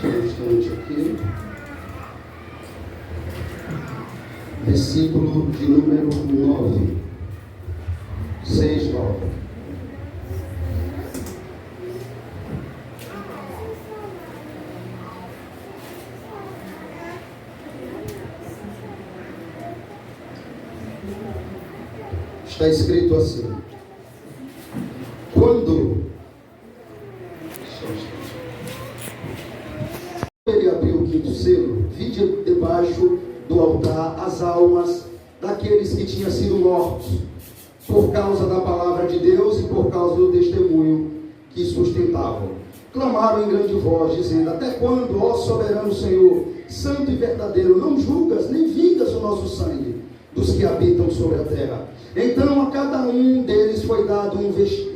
Só um instante aqui. Versículo de número 9. 6, 9. Está escrito assim: quando ele abriu o quinto selo, vi debaixo do altar as almas daqueles que tinham sido mortos por causa da palavra de Deus e por causa do testemunho que sustentavam. Clamaram em grande voz, dizendo: até quando, ó soberano Senhor, santo e verdadeiro, não julgas nem vingas o nosso sangue dos que habitam sobre a terra? Então a cada um deles foi dado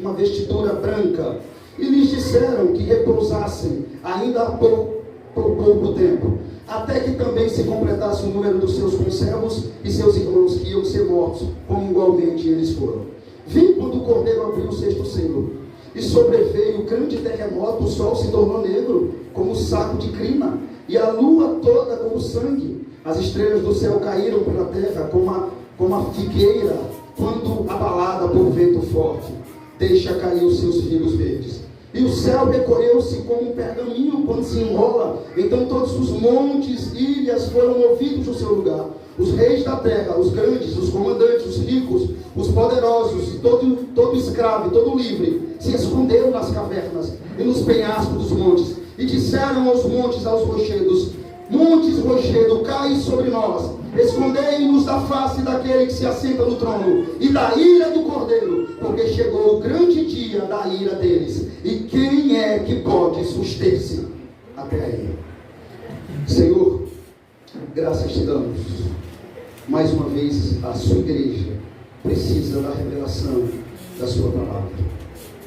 uma vestidura branca, e lhes disseram que repousassem ainda por pouco tempo, até que também se completasse o número dos seus conservos e seus irmãos que iam ser mortos, como igualmente eles foram. Vi quando o cordeiro abriu o sexto selo, e sobreveio um grande terremoto. O sol se tornou negro como saco de crina, e a lua toda como sangue. As estrelas do céu caíram pela terra como a figueira quando abalada por vento forte deixa cair os seus figos verdes. E o céu recolheu-se como um pergaminho quando se enrola. Então todos os montes e ilhas foram movidos do seu lugar. Os reis da terra, os grandes, os comandantes, os ricos, os poderosos, todo escravo e todo livre, se esconderam nas cavernas e nos penhascos dos montes. E disseram aos montes, aos rochedos: montes, rochedo, cai sobre nós. Escondei-nos da face daquele que se assenta no trono e da ira do cordeiro, porque chegou o grande dia da ira deles. E quem é que pode suster-se até aí? Senhor, graças te damos. Mais uma vez, a sua igreja precisa da revelação da sua palavra,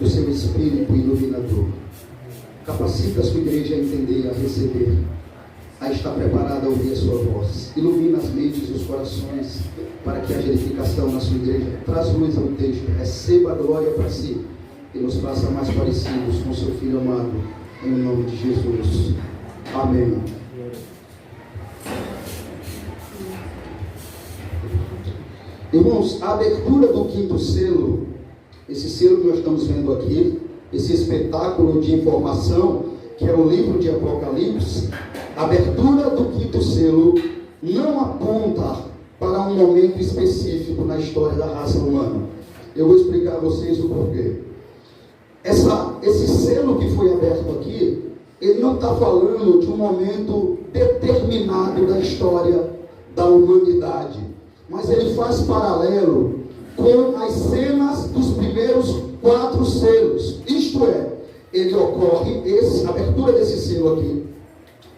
do seu Espírito iluminador. Capacita a sua igreja a entender, a receber, a estar preparada a ouvir a sua voz. Ilumina as mentes e os corações para que haja edificação na sua igreja. Traz luz ao texto, receba a glória para si e nos faça mais parecidos com seu Filho amado, em nome de Jesus. Amém. Irmãos, a abertura do quinto selo, esse selo que nós estamos vendo aqui, esse espetáculo de informação que é o livro de Apocalipse, a abertura do quinto selo não aponta para um momento específico na história da raça humana. Eu vou explicar a vocês o porquê. Esse selo que foi aberto aqui, ele não está falando de um momento determinado da história da humanidade, mas ele faz paralelo com as cenas dos primeiros 4 selos. Isto é, ele ocorre, a abertura desse selo aqui,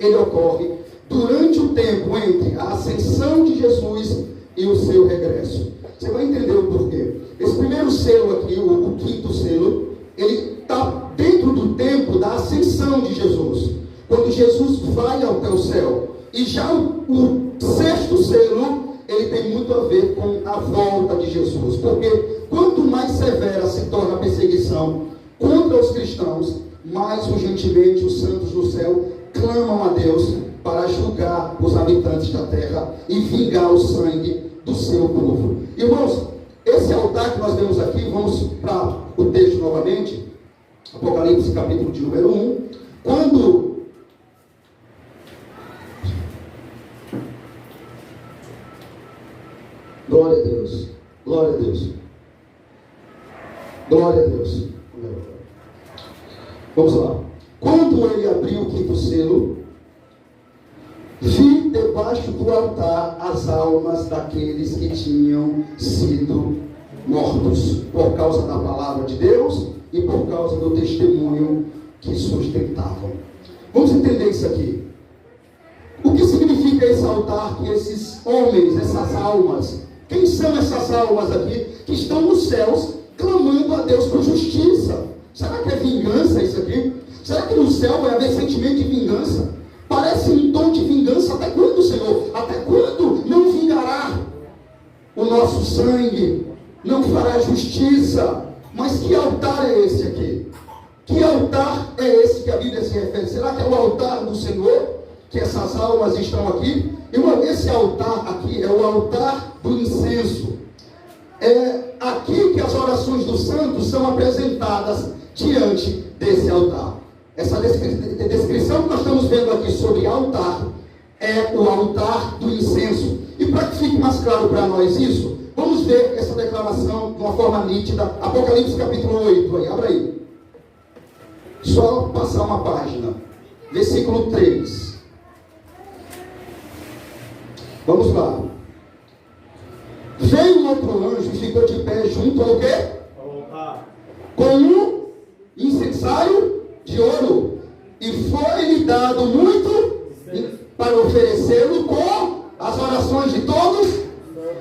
ele ocorre durante o tempo entre a ascensão de Jesus e o seu regresso. Você vai entender o porquê. Esse primeiro selo aqui, o quinto selo, ele está dentro do tempo da ascensão de Jesus, quando Jesus vai até o céu. E já o sexto selo, ele tem muito a ver com a volta de Jesus, porque quanto mais severa se torna a perseguição contra os cristãos, mais urgentemente os santos do céu clamam a Deus para julgar os habitantes da terra e vingar o sangue do seu povo. Irmãos, esse altar que nós vemos aqui, vamos para o texto novamente, Apocalipse capítulo de número 1, quando glória a Deus, glória a Deus, glória a Deus. Vamos lá. Quando ele abriu o quinto selo, vi debaixo do altar as almas daqueles que tinham sido mortos por causa da palavra de Deus e por causa do testemunho que sustentavam. Vamos entender isso aqui. O que significa esse altar, que esses homens, essas almas, quem são essas almas aqui que estão nos céus clamando a Deus por justiça? Será que é vingança isso aqui? Será que no céu vai haver sentimento de vingança? Parece um tom de vingança. Até quando, Senhor? Até quando não vingará o nosso sangue? Não fará justiça? Mas que altar é esse aqui? Que altar é esse que a Bíblia se refere? Será que é o altar do Senhor? Que essas almas estão aqui? Irmão, esse altar aqui é o altar do incenso. É aqui que as orações dos santos são apresentadas diante desse altar. Essa descrição que nós estamos vendo aqui sobre altar é o altar do incenso. E para que fique mais claro para nós isso, vamos ver essa declaração de uma forma nítida. Apocalipse capítulo 8, aí, abra aí. Só passar uma página. Versículo 3. Vamos lá. Veio um outro anjo e ficou de pé junto ao quê? Com um incensário de ouro. E foi-lhe dado muito para oferecê-lo com as orações de todos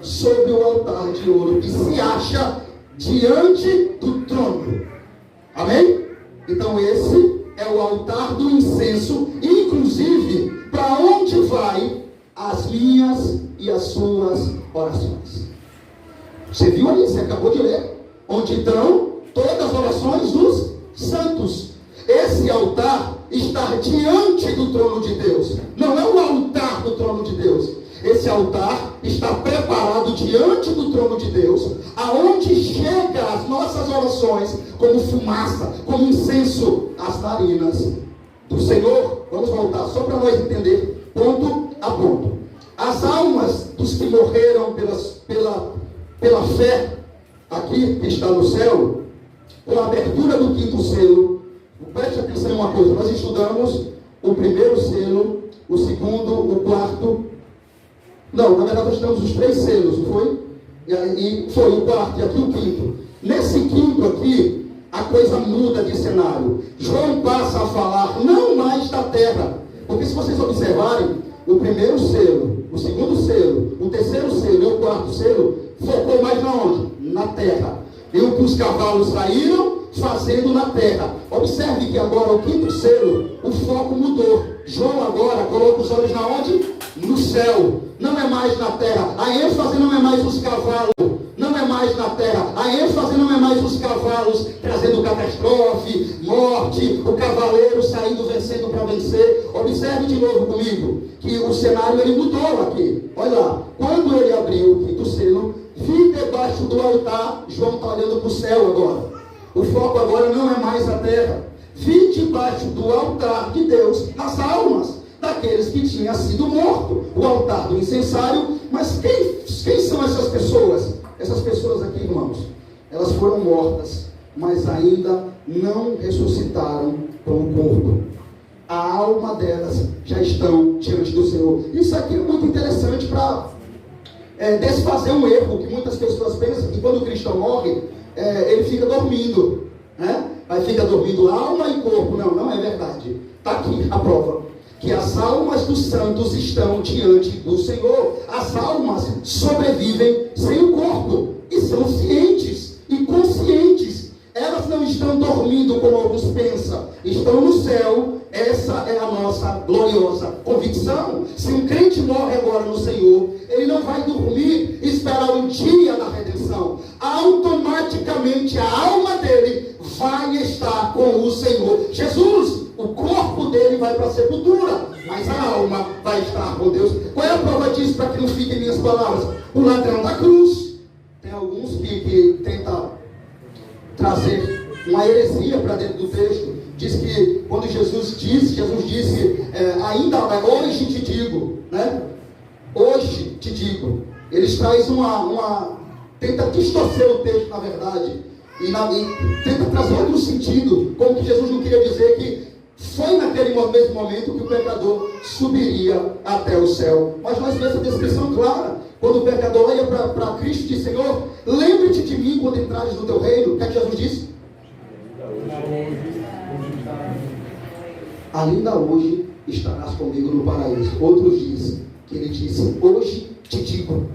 sobre o altar de ouro que se acha diante do trono. Amém? Então esse é o altar do incenso, inclusive para onde vai as minhas e as suas orações. Você viu ali, você acabou de ler, onde estão todas as orações dos santos. Esse altar está diante do trono de Deus. Não é o altar do trono de Deus. Esse altar está preparado diante do trono de Deus, aonde chega as nossas orações como fumaça, como incenso às narinas do Senhor. Vamos voltar só para nós entender ponto a ponto. As almas dos que morreram pela fé aqui que está no céu, com a abertura do quinto selo, preste atenção em uma coisa, nós estudamos o primeiro selo, o segundo, o quarto. Não, na verdade nós estamos os 3 selos, não foi? E foi o quarto e aqui o quinto. Nesse quinto aqui, a coisa muda de cenário. João passa a falar não mais da terra. Porque se vocês observarem, o primeiro selo, o segundo selo, o terceiro selo e o quarto selo, focou mais na onde? Na terra. E o que os cavalos saíram fazendo na terra. Observe que agora o quinto selo, o foco mudou. João agora coloca os olhos na onde? No céu. Não é mais na terra. A ênfase não é mais os cavalos. Não é mais na terra. A ênfase não é mais os cavalos trazendo catástrofe, morte, o cavaleiro saindo vencendo para vencer. Observe de novo comigo que o cenário ele mudou aqui. Olha lá. Quando ele abriu o quinto selo, vi debaixo do altar, João está olhando para o céu agora. O foco agora não é mais a terra. Vi debaixo do altar de Deus as almas daqueles que tinham sido mortos. O altar do incensário. Mas quem são essas pessoas? Essas pessoas aqui, irmãos, elas foram mortas, mas ainda não ressuscitaram com o corpo. A alma delas já estão diante do Senhor. Isso aqui é muito interessante para desfazer um erro que muitas pessoas pensam que quando o cristão morre, ele fica dormindo, né? Aí fica dormindo alma e corpo. Não, não é verdade. Está aqui a prova. Que as almas dos santos estão diante do Senhor. As almas sobrevivem sem o corpo. E são cientes e conscientes. Elas não estão dormindo como alguns pensam. Estão no céu. Essa é a nossa gloriosa convicção. Se um crente morre agora no Senhor, ele não vai dormir e esperar o dia da redenção. Automaticamente a alma dele vai estar com o Senhor Jesus. O corpo dele vai para a sepultura, mas a alma vai estar com Deus. Qual é a prova disso, para que não fiquem minhas palavras? O ladrão da cruz. Tem alguns que tentam trazer uma heresia para dentro do texto. Diz que quando Jesus disse, ainda hoje te digo, né? Hoje te digo. Eles trazem tenta distorcer o texto, na verdade, e tenta trazer outro sentido, como que Jesus não queria dizer que foi naquele mesmo momento que o pecador subiria até o céu. Mas nós vemos essa descrição clara. Quando o pecador olha para Cristo e diz: Senhor, lembre-te de mim quando entrares no teu reino. O que é que Jesus disse? Ainda hoje estarás comigo no paraíso. Outros dizem que ele disse: hoje te digo.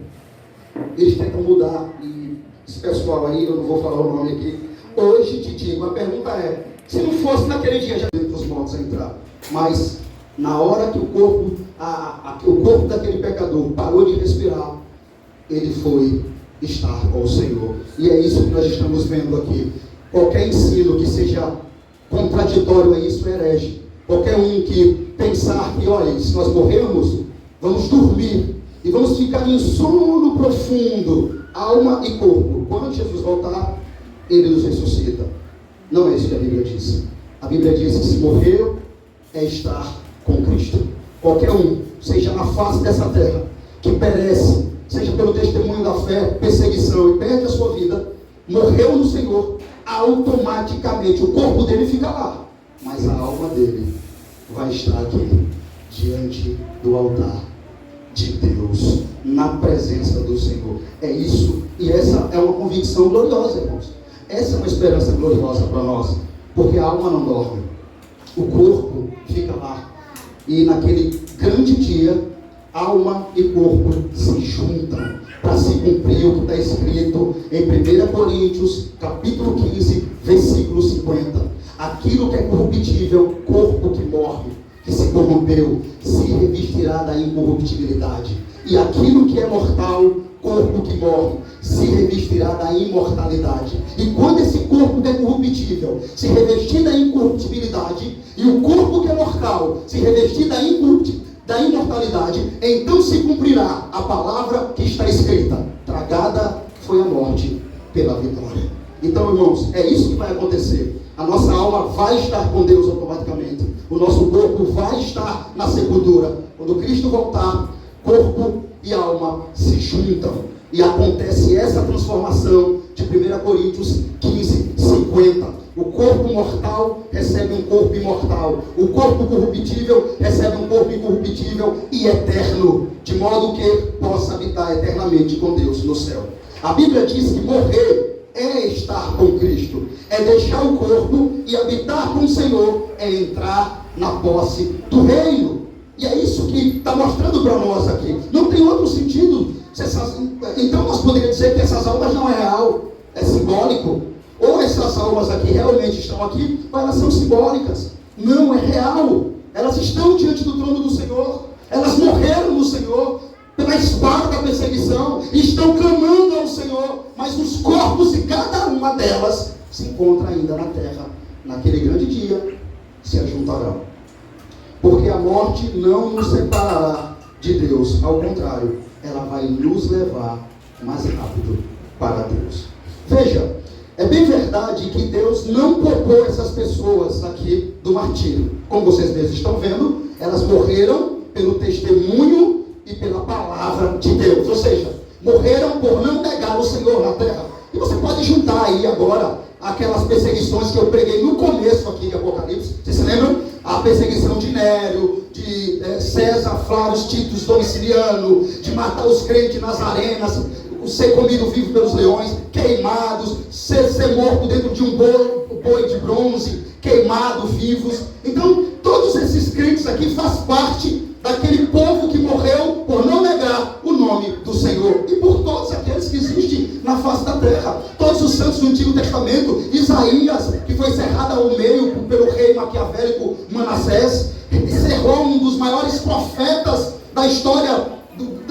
Eles tentam mudar, e esse pessoal aí, eu não vou falar o nome aqui. Hoje te digo. A pergunta é: se não fosse naquele dia, já dentro dos mortos a entrar, mas na hora que o corpo daquele pecador parou de respirar, ele foi estar com o Senhor. E é isso que nós estamos vendo aqui. Qualquer ensino que seja contraditório a isso é herege. Qualquer um que pensar que, olha, se nós morrermos, vamos dormir e vamos ficar em sono profundo, alma e corpo. Quando Jesus voltar, ele nos ressuscita. Não é isso que a Bíblia diz. A Bíblia diz que se morrer é estar com Cristo. Qualquer um, seja na face dessa terra, que perece, seja pelo testemunho da fé, perseguição e perde a sua vida, morreu no Senhor, automaticamente o corpo dele fica lá, mas a alma dele vai estar aqui, diante do altar de Deus, na presença do Senhor. É isso, e essa é uma convicção gloriosa, irmãos. Essa é uma esperança gloriosa para nós, porque a alma não dorme, o corpo fica lá, e naquele grande dia, alma e corpo se juntam para se cumprir o que está escrito em 1 Coríntios, capítulo 15, versículo 50. Aquilo que é corruptível, corpo que morre, que se corrompeu, se revestirá da incorruptibilidade. E aquilo que é mortal, corpo que morre, se revestirá da imortalidade. E quando esse corpo que é corruptível se revestir da incorruptibilidade, e o corpo que é mortal se revestir da imortalidade, então se cumprirá a palavra que está escrita: tragada foi a morte pela vitória. Então, irmãos, é isso que vai acontecer. A nossa alma vai estar com Deus automaticamente. O nosso corpo vai estar na sepultura. Quando Cristo voltar, corpo e alma se juntam. E acontece essa transformação de 1 Coríntios 15, 50. O corpo mortal recebe um corpo imortal. O corpo corruptível recebe um corpo incorruptível e eterno, de modo que possa habitar eternamente com Deus no céu. A Bíblia diz que morrer é estar com Cristo, é deixar o corpo e habitar com o Senhor, é entrar na posse do reino. E é isso que está mostrando para nós aqui. Não tem outro sentido. Então nós poderíamos dizer que essas almas não é real, é simbólico. Ou essas almas aqui realmente estão aqui, ou elas são simbólicas. Não, é real. Elas estão diante do trono do Senhor. Elas morreram no Senhor pela espada da perseguição e estão clamando ao Senhor. Mas os corpos de cada uma delas se encontram ainda na terra. Naquele grande dia se ajuntarão. Porque a morte não nos separará de Deus. Ao contrário, ela vai nos levar mais rápido para Deus. Veja, é bem verdade que Deus não poupou essas pessoas aqui do martírio. Como vocês mesmos estão vendo, elas morreram pelo testemunho e pela palavra de Deus. Ou seja, morreram por não negar o Senhor na terra. E você pode juntar aí agora aquelas perseguições que eu preguei no começo aqui de Apocalipse. Vocês se lembram? A perseguição de Nério, de César, Flávio, Tito, Domiciliano, de matar os crentes nas arenas, ser comido vivo pelos leões, queimados, ser morto dentro de um boi de bronze, queimado, vivos. Então, todos esses crentes aqui fazem parte daquele povo que morreu por não negar o nome do Senhor. E por todos aqueles que existem na face da terra. Todos os santos do Antigo Testamento. Isaías, que foi cerrado ao meio pelo rei maquiavélico Manassés, cerrou um dos maiores profetas da história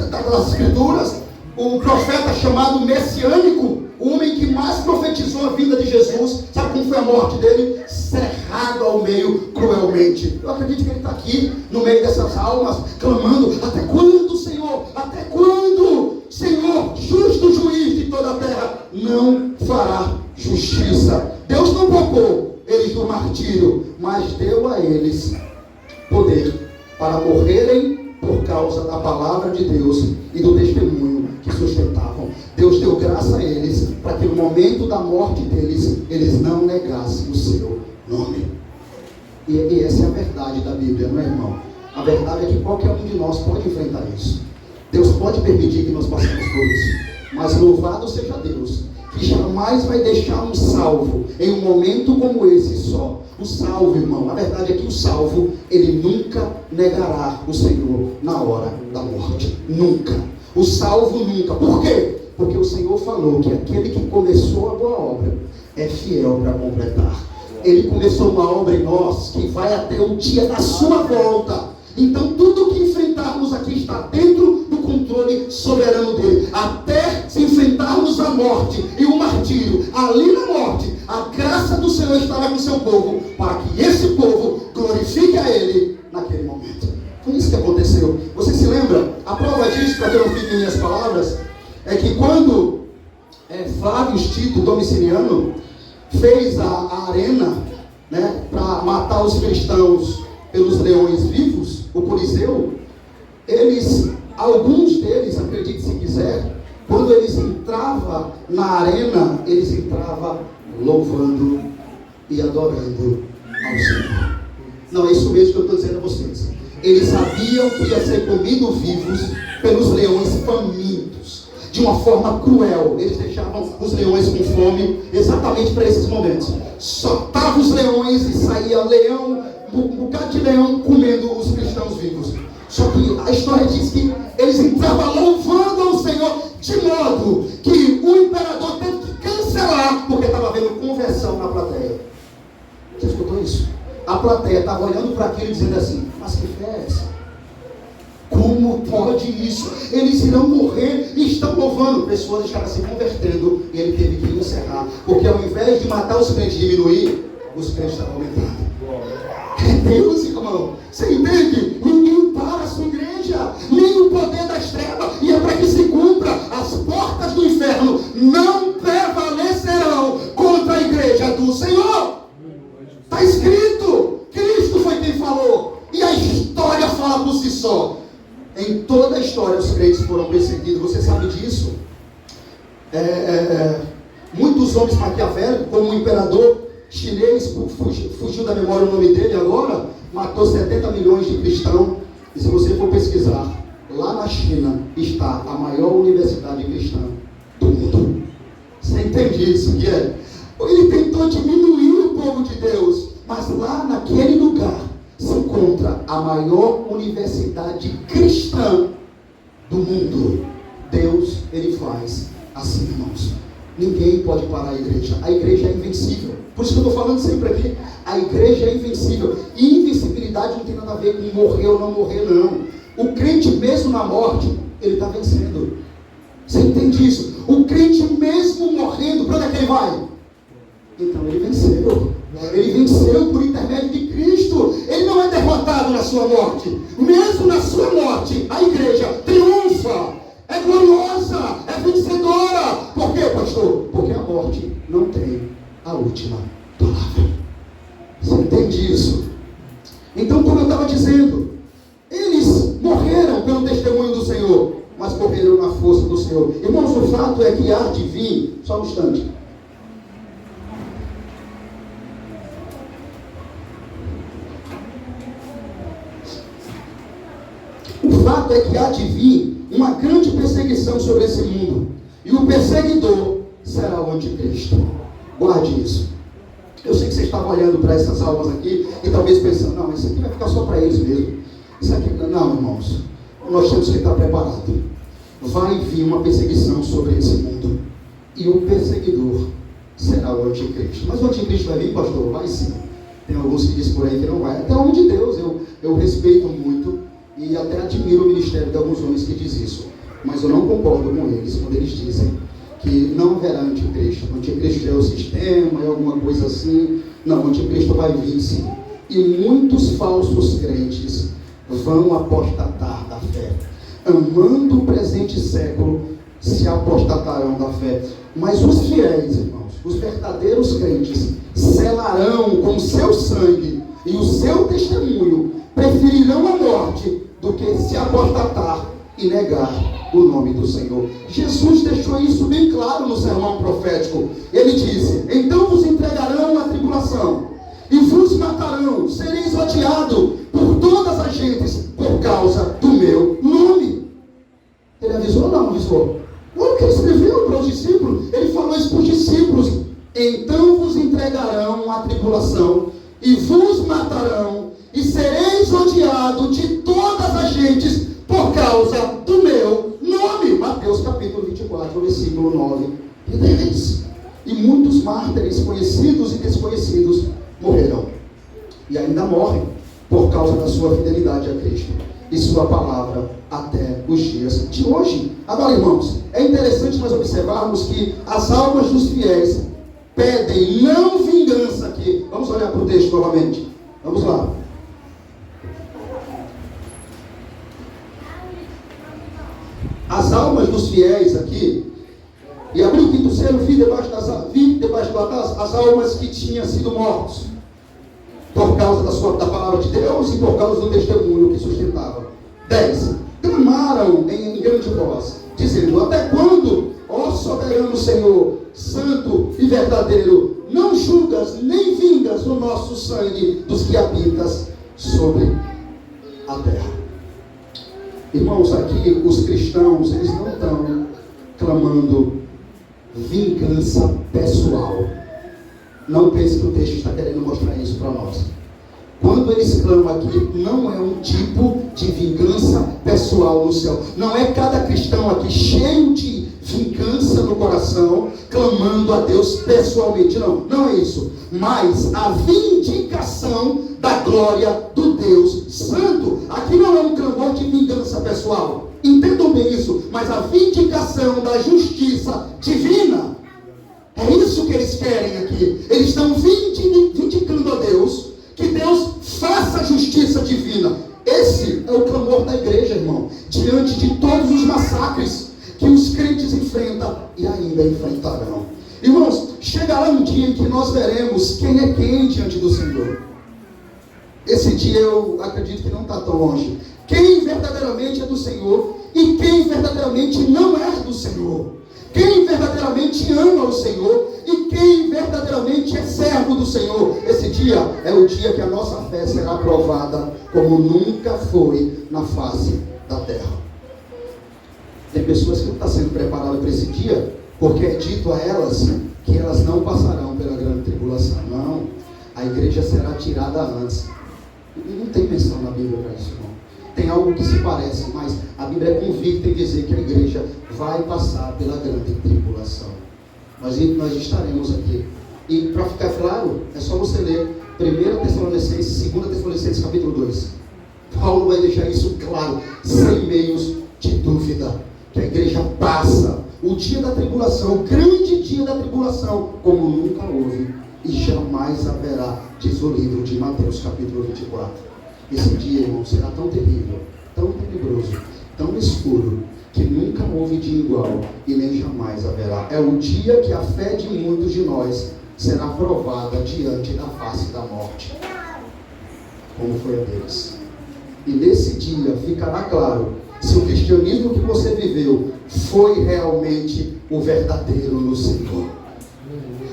das Escrituras. O profeta chamado Messiânico, o homem que mais profetizou a vinda de Jesus. Sabe como foi a morte dele? Cerrado ao meio cruelmente. Eu acredito que ele está aqui no meio dessas almas, clamando: até quando, Senhor? Até quando, Senhor, justo juiz de toda a terra, não fará justiça? Deus não poupou eles do martírio, mas deu a eles poder para morrerem por causa da palavra de Deus e do testemunho que sustentavam. Deus deu graça a eles para que no momento da morte deles, eles não negassem o seu nome. E essa é a verdade da Bíblia, não é, irmão? A verdade é que qualquer um de nós pode enfrentar isso. Deus pode permitir que nós passemos por isso. Mas louvado seja Deus, que jamais vai deixar um salvo em um momento como esse só. O salvo, irmão, a verdade é que o salvo, ele nunca negará o Senhor na hora da morte. Nunca. O salvo nunca. Por quê? Porque o Senhor falou que aquele que começou a boa obra é fiel para completar. Ele começou uma obra em nós que vai até o dia da sua volta. Então tudo que enfrentarmos aqui está dentro do controle soberano dele. Até se enfrentarmos a morte e o martírio, ali na morte, a graça do Senhor estará com o seu povo, para que esse povo glorifique a Ele naquele momento. Foi isso que aconteceu. Você se lembra? A prova disso, para que eu não fique em minhas palavras, é que quando Flávio Tito Domiciliano fez a arena, né, para matar os cristãos pelos leões vivos, o Coliseu, alguns deles, acredite se quiser, quando eles entravam na arena, eles entravam louvando e adorando ao Senhor. Não, é isso mesmo que eu estou dizendo a vocês. Eles sabiam que ia ser comido vivos pelos leões famintos, de uma forma cruel. Eles deixavam os leões com fome exatamente para esses momentos. Soltavam os leões e saía leão, um bocado de leão comendo os cristãos vivos. Só que a história diz que eles entravam louvando ao Senhor, de modo que o imperador teve que cancelar, porque estava havendo conversão na plateia. Você escutou isso? A plateia estava olhando para aquilo e dizendo assim: mas que fé é essa? Como pode isso? Eles irão morrer e estão louvando. Pessoas estavam se convertendo e ele teve que encerrar, porque ao invés de matar os crentes e diminuir, os crentes estavam aumentando. Deus, irmão, você entende? Ninguém para a sua igreja, nem o poder das trevas, e é para que se cumpra: as portas do inferno não prevalecerão contra a igreja do Senhor. Está escrito, Cristo foi quem falou, e a história fala por si só. Em toda a história os crentes foram perseguidos, você sabe disso. Muitos homens maquiavélicos, como o imperador chinês, fugiu da memória o nome dele agora, matou 70 milhões de cristãos. E se você for pesquisar, lá na China está a maior universidade cristã do mundo. Você entende isso? Que é? Ele tentou diminuir o povo de Deus, mas lá naquele lugar se encontra a maior universidade cristã do mundo. Deus, ele faz assim, irmãos. Ninguém pode parar a igreja. A igreja é invencível. Por isso que eu estou falando sempre aqui. A igreja é invencível. E invencibilidade não tem nada a ver com morrer ou não morrer, não. O crente mesmo na morte, ele está vencendo. Você entende isso? O crente mesmo morrendo, para onde é que ele vai? Então ele venceu. Ele venceu por intermédio de Cristo. Ele não é derrotado na sua morte. Mesmo na sua morte, a igreja triunfa. É gloriosa, é vencedora. Por quê, pastor? Porque a morte não tem a última palavra. Você entende isso? Então, como eu estava dizendo, eles morreram pelo testemunho do Senhor, mas morreram na força do Senhor. Irmãos, o fato é que há de vir, só um instante. O fato é que há de vir uma grande perseguição sobre esse mundo, e o perseguidor será o anticristo. Guarde isso. Eu sei que você estava olhando para essas almas aqui e talvez pensando: não, isso aqui vai ficar só para eles mesmo. Isso aqui, não, irmãos, nós temos que estar preparados. Vai vir uma perseguição sobre esse mundo, e o perseguidor será o anticristo. Mas o anticristo vai vir, pastor? Vai sim. Tem alguns que dizem por aí que não vai. Até o homem de Deus, eu respeito muito e até admiro o ministério de alguns homens que diz isso, mas eu não concordo com eles quando eles dizem que não haverá anticristo. O anticristo é o sistema, é alguma coisa assim. Não, o anticristo vai vir sim. E muitos falsos crentes vão apostatar da fé. Amando o presente século, se apostatarão da fé. Mas os fiéis, irmãos, os verdadeiros crentes, selarão com seu sangue e o seu testemunho, preferirão a morte do que se apostatar e negar o nome do Senhor. Jesus deixou isso bem claro no sermão profético. Ele disse: então vos entregarão a tribulação e vos matarão, sereis odiados por todas as gentes por causa do meu nome. Ele avisou ou não avisou? Olha o que ele escreveu para os discípulos. Ele falou isso para os discípulos: então vos entregarão a tribulação e vos matarão, e sereis odiados de todas as gentes por causa do meu nome. Mateus capítulo 24, versículo 9 e 10. E muitos mártires, conhecidos e desconhecidos, morrerão. E ainda morrem por causa da sua fidelidade a Cristo e sua palavra até os dias de hoje. Agora, irmãos, é interessante nós observarmos que as almas dos fiéis pedem não vingança aqui. Vamos olhar para o texto novamente. Vamos lá. As almas dos fiéis aqui, e abri o quinto selo, vi debaixo do altar as almas que tinham sido mortos por causa da palavra de Deus e por causa do testemunho que sustentava. 10. Clamaram em grande voz, dizendo: até quando, ó soberano Senhor, santo e verdadeiro, não julgas nem vingas o nosso sangue dos que habitas sobre a terra? Irmãos, aqui os cristãos, eles não estão clamando vingança pessoal. Não pense que o texto está querendo mostrar isso para nós. Quando eles clamam aqui, não é um tipo de vingança pessoal no céu. Não é cada cristão aqui cheio de vingança no coração, clamando a Deus pessoalmente. Não é isso. Mas a vindicação da glória do Deus Santo. Aqui não é um clamor de vingança pessoal. Entendam bem isso. Mas a vindicação da justiça divina. É isso que eles querem aqui. Eles estão vindicando a Deus, que Deus faça a justiça divina. Esse é o clamor da igreja, irmão, diante de todos os massacres que os crentes enfrentam e ainda enfrentarão. Irmãos, chegará um dia em que nós veremos quem é quem diante do Senhor. Esse dia eu acredito que não está tão longe. Quem verdadeiramente é do Senhor e quem verdadeiramente não é do Senhor. Quem verdadeiramente ama o Senhor e quem verdadeiramente é servo do Senhor. Esse dia é o dia que a nossa fé será provada como nunca foi na face da terra. Tem pessoas que não estão sendo preparadas para esse dia, porque é dito a elas que elas não passarão pela grande tribulação. Não, a igreja será tirada antes. Não tem menção na Bíblia para isso, não. Tem algo que se parece, mas a Bíblia é convicta em dizer que a igreja vai passar pela grande tribulação. Nós estaremos aqui. E para ficar claro, é só você ler 1 Tessalonicenses, 2 Tessalonicenses capítulo 2. Paulo vai deixar isso claro, sem meios de dúvida, que a igreja passa o dia da tribulação, o grande dia da tribulação, como nunca houve e jamais haverá, diz o livro de Mateus capítulo 24. Esse dia, irmão, será tão terrível, tão tenebroso, tão escuro, que nunca houve dia igual e nem jamais haverá. É o dia que a fé de muitos de nós será provada diante da face da morte, como foi a deles. E nesse dia ficará claro se o cristianismo que você viveu foi realmente o verdadeiro no Senhor,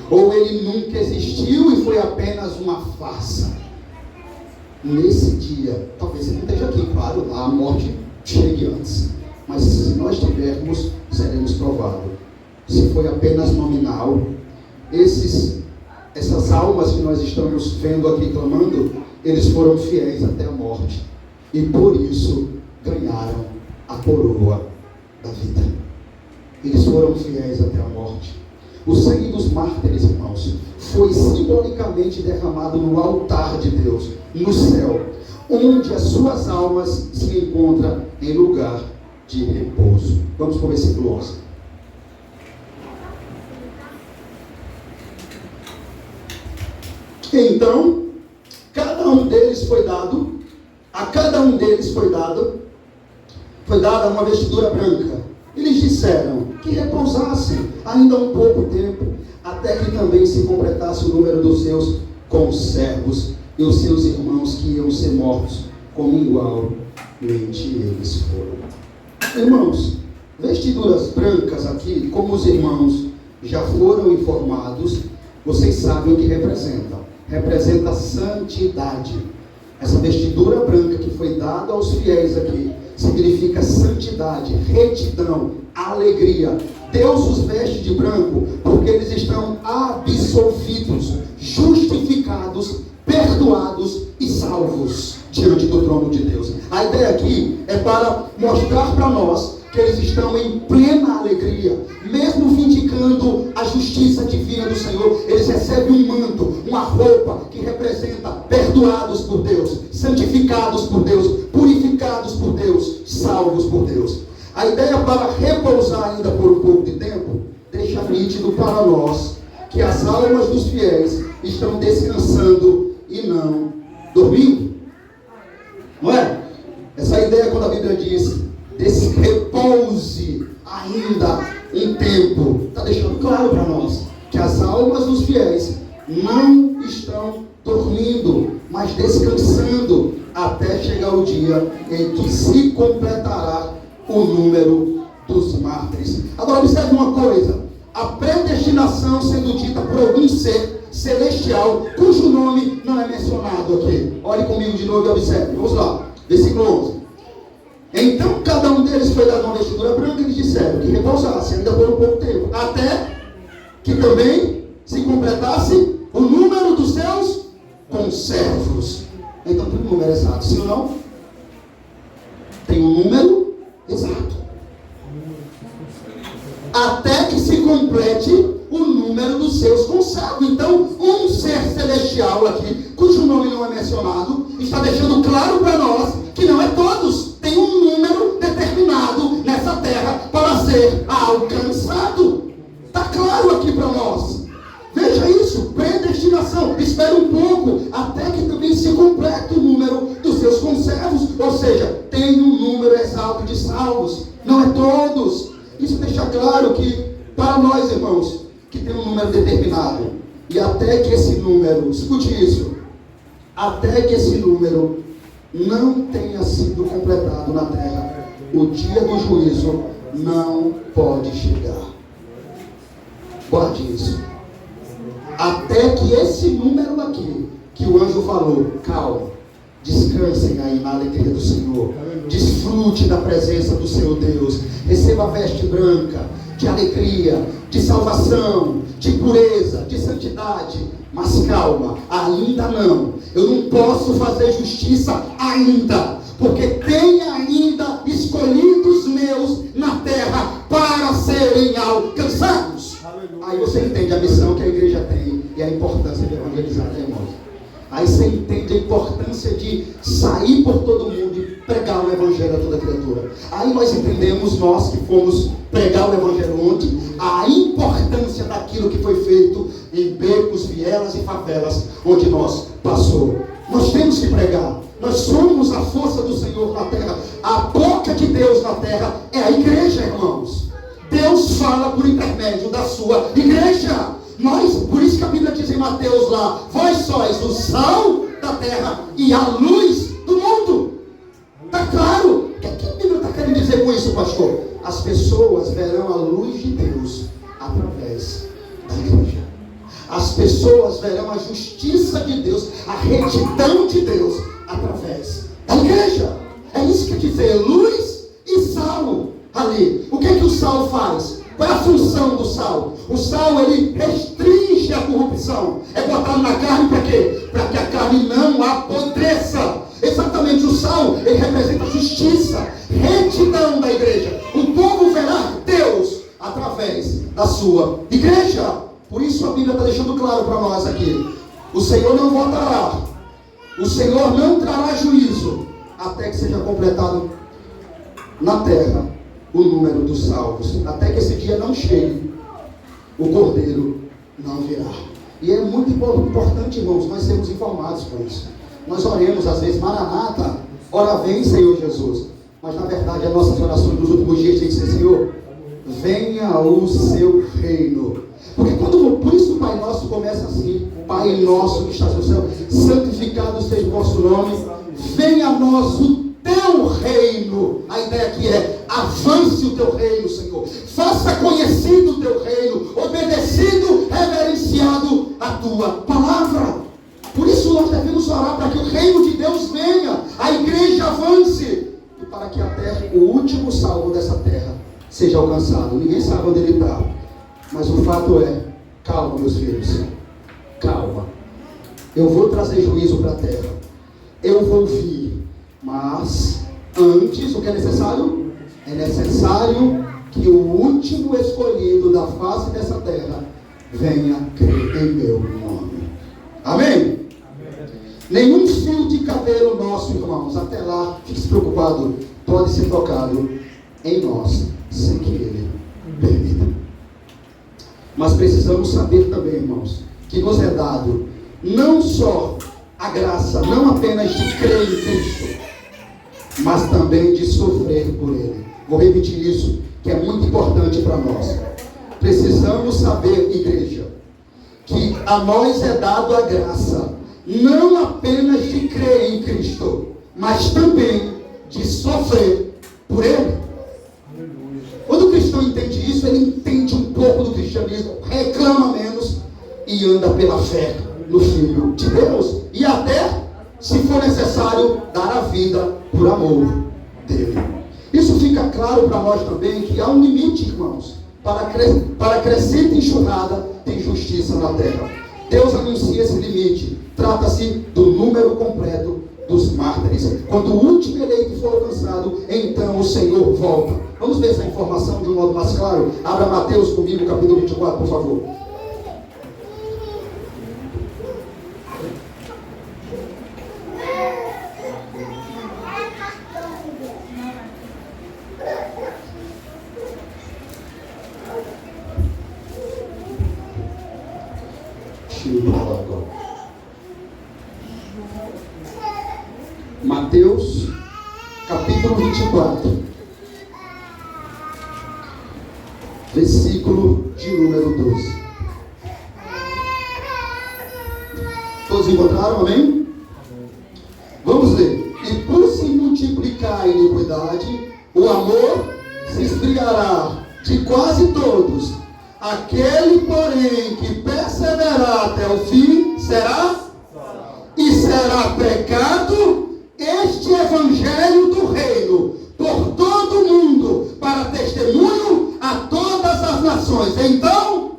ou ele nunca existiu e foi apenas uma farsa. Nesse dia, talvez você não esteja aqui, claro, a morte chegue antes, mas se nós tivermos, seremos provados. Se foi apenas nominal, essas almas que nós estamos vendo aqui clamando, eles foram fiéis até a morte, e por isso ganharam a coroa da vida. Eles foram fiéis até a morte. O sangue dos mártires, irmãos, foi simbolicamente derramado no altar de Deus, no céu, onde as suas almas se encontram em lugar de repouso. Vamos para o versículo 11. Então, cada um deles foi dado, a cada um deles foi dada uma vestidura branca. Eles disseram que repousassem ainda um pouco tempo, até que também se completasse o número dos seus conservos e os seus irmãos que iam ser mortos, como igualmente eles foram. Irmãos, vestiduras brancas aqui, como os irmãos já foram informados, vocês sabem o que representa. Representa santidade. Essa vestidura branca que foi dada aos fiéis aqui significa santidade, retidão, alegria. Deus os veste de branco porque eles estão absolvidos, justificados, perdoados e salvos diante do trono de Deus. A ideia aqui é para mostrar para nós que eles estão em plena alegria, mesmo vindicando a justiça divina do Senhor. Eles recebem um manto, uma roupa que representa perdoados por Deus, santificados por Deus, purificados por Deus, salvos por Deus. A ideia para repousar ainda por um pouco de tempo deixa nítido para nós que as almas dos fiéis estão descansando e não dormindo. Não é? Essa ideia quando a Bíblia diz repouse ainda um tempo, está deixando claro para nós que as almas dos fiéis não estão dormindo, mas descansando até chegar o dia em que se completará o número dos mártires. Agora observe uma coisa: a predestinação sendo dita por algum ser celestial cujo nome não é mencionado aqui. Olhe comigo de novo e observe. Vamos lá, versículo 11. Então cada um deles foi dado uma vestidura branca e eles disseram que repousasse ainda por um pouco tempo, até que também se completasse o número dos seus conservos. Então tem um número exato, sim ou não? Tem um número exato. Até que se complete o número dos seus conservos. Então, um ser celestial aqui, cujo nome não é mencionado, está deixando claro para nós que não é todos. Tem um número determinado nessa terra para ser alcançado. Está claro aqui para nós. Veja isso, predestinação. Espera um pouco, até que também se complete o número dos seus conservos. Ou seja, tem um número exato de salvos. Não é todos. Isso deixa claro que, para nós, irmãos, que tem um número determinado. E até que esse número, escute isso, até que esse número não tenha sido completado na terra, o dia do juízo não pode chegar. Guarde isso. Até que esse número aqui, que o anjo falou, calma, descansem aí na alegria do Senhor, desfrute da presença do seu Deus, receba a veste branca de alegria, de salvação, de pureza, de santidade. Mas calma, ainda não. Eu não posso fazer justiça ainda, porque tem ainda escolhidos meus na terra para serem alcançados. Aí você entende a missão que a igreja tem e a importância de evangelizar, né, irmãos? Aí você entende a importância de sair por todo mundo e pregar o evangelho a toda criatura. Aí nós entendemos, nós que fomos pregar o evangelho ontem, a importância daquilo que foi feito em becos, vielas e favelas onde nós passou. Nós temos que pregar. Nós somos a força do Senhor na terra. A boca de Deus na terra é a igreja, irmãos. Deus fala por intermédio da sua igreja. Por isso que a Bíblia diz em Mateus lá: vós sois o sal da terra e a luz do mundo. Está claro? O que a Bíblia está querendo dizer com isso, pastor? As pessoas verão a luz de Deus através da igreja. As pessoas verão a justiça de Deus, a retidão de Deus através da igreja. É isso que quer dizer luz e sal ali. O que é que o sal faz? Qual é a função do sal? O sal, ele restringe a corrupção. É botado na carne para quê? Para que a carne não apodreça. Exatamente, o sal, ele representa a justiça, retidão da igreja. O povo verá Deus através da sua igreja. Por isso a Bíblia está deixando claro para nós aqui: o Senhor não voltará, o Senhor não trará juízo, até que seja completado na terra o número dos salvos. Até que esse dia não chegue, o Cordeiro não virá. E é muito importante, irmãos, nós sermos informados com isso. Nós oremos às vezes: Maranata, ora vem, Senhor Jesus. Mas na verdade as nossas orações nos últimos dias têm que ser: Senhor, venha o seu reino. Porque por isso o Pai Nosso começa assim: Pai Nosso que estás no céu, santificado seja o vosso nome, venha a nós o teu reino. A ideia aqui é: avance o teu reino, Senhor. Faça conhecido o teu reino, obedecido, reverenciado a tua palavra. Por isso nós devemos orar para que o reino de Deus venha, a igreja avance, e para que até o último salvo dessa terra seja alcançado. Ninguém sabe onde ele está, mas o fato é: calma, meus filhos, calma. Eu vou trazer juízo para a terra, eu vou vir, mas antes o que é necessário? É necessário que o último escolhido da face dessa terra venha crer em meu nome. Amém? Nenhum fio de cabelo nosso, irmãos, até lá, fique preocupado, pode ser tocado em nós, sem que ele permita. Mas precisamos saber também, irmãos, que nos é dado não só a graça, não apenas de crer em Cristo, mas também de sofrer por Ele. Vou repetir isso, que é muito importante para nós. Precisamos saber, igreja, que a nós é dado a graça, não apenas de crer em Cristo, mas também de sofrer por Ele. Quando o cristão entende isso, ele entende um pouco do cristianismo, reclama menos e anda pela fé no Filho de Deus. E até, se for necessário, dar a vida por amor dele. Isso fica claro para nós também, que há um limite, irmãos. Para crescente enxurrada, tem justiça na terra. Deus anuncia esse limite. Trata-se do número completo dos mártires. Quando o último eleito for alcançado, então o Senhor volta. Vamos ver essa informação de um modo mais claro? Abra Mateus comigo, capítulo 24, por favor. Mateus, capítulo 24, versículo de número 12. Todos encontraram, amém? Vamos ler. E por se multiplicar a iniquidade, o amor se esfriará de quase todos. Aquele, porém, que perseverar até o fim, será? E será pregado este evangelho do reino por todo o mundo, para testemunho a todas as nações. Então,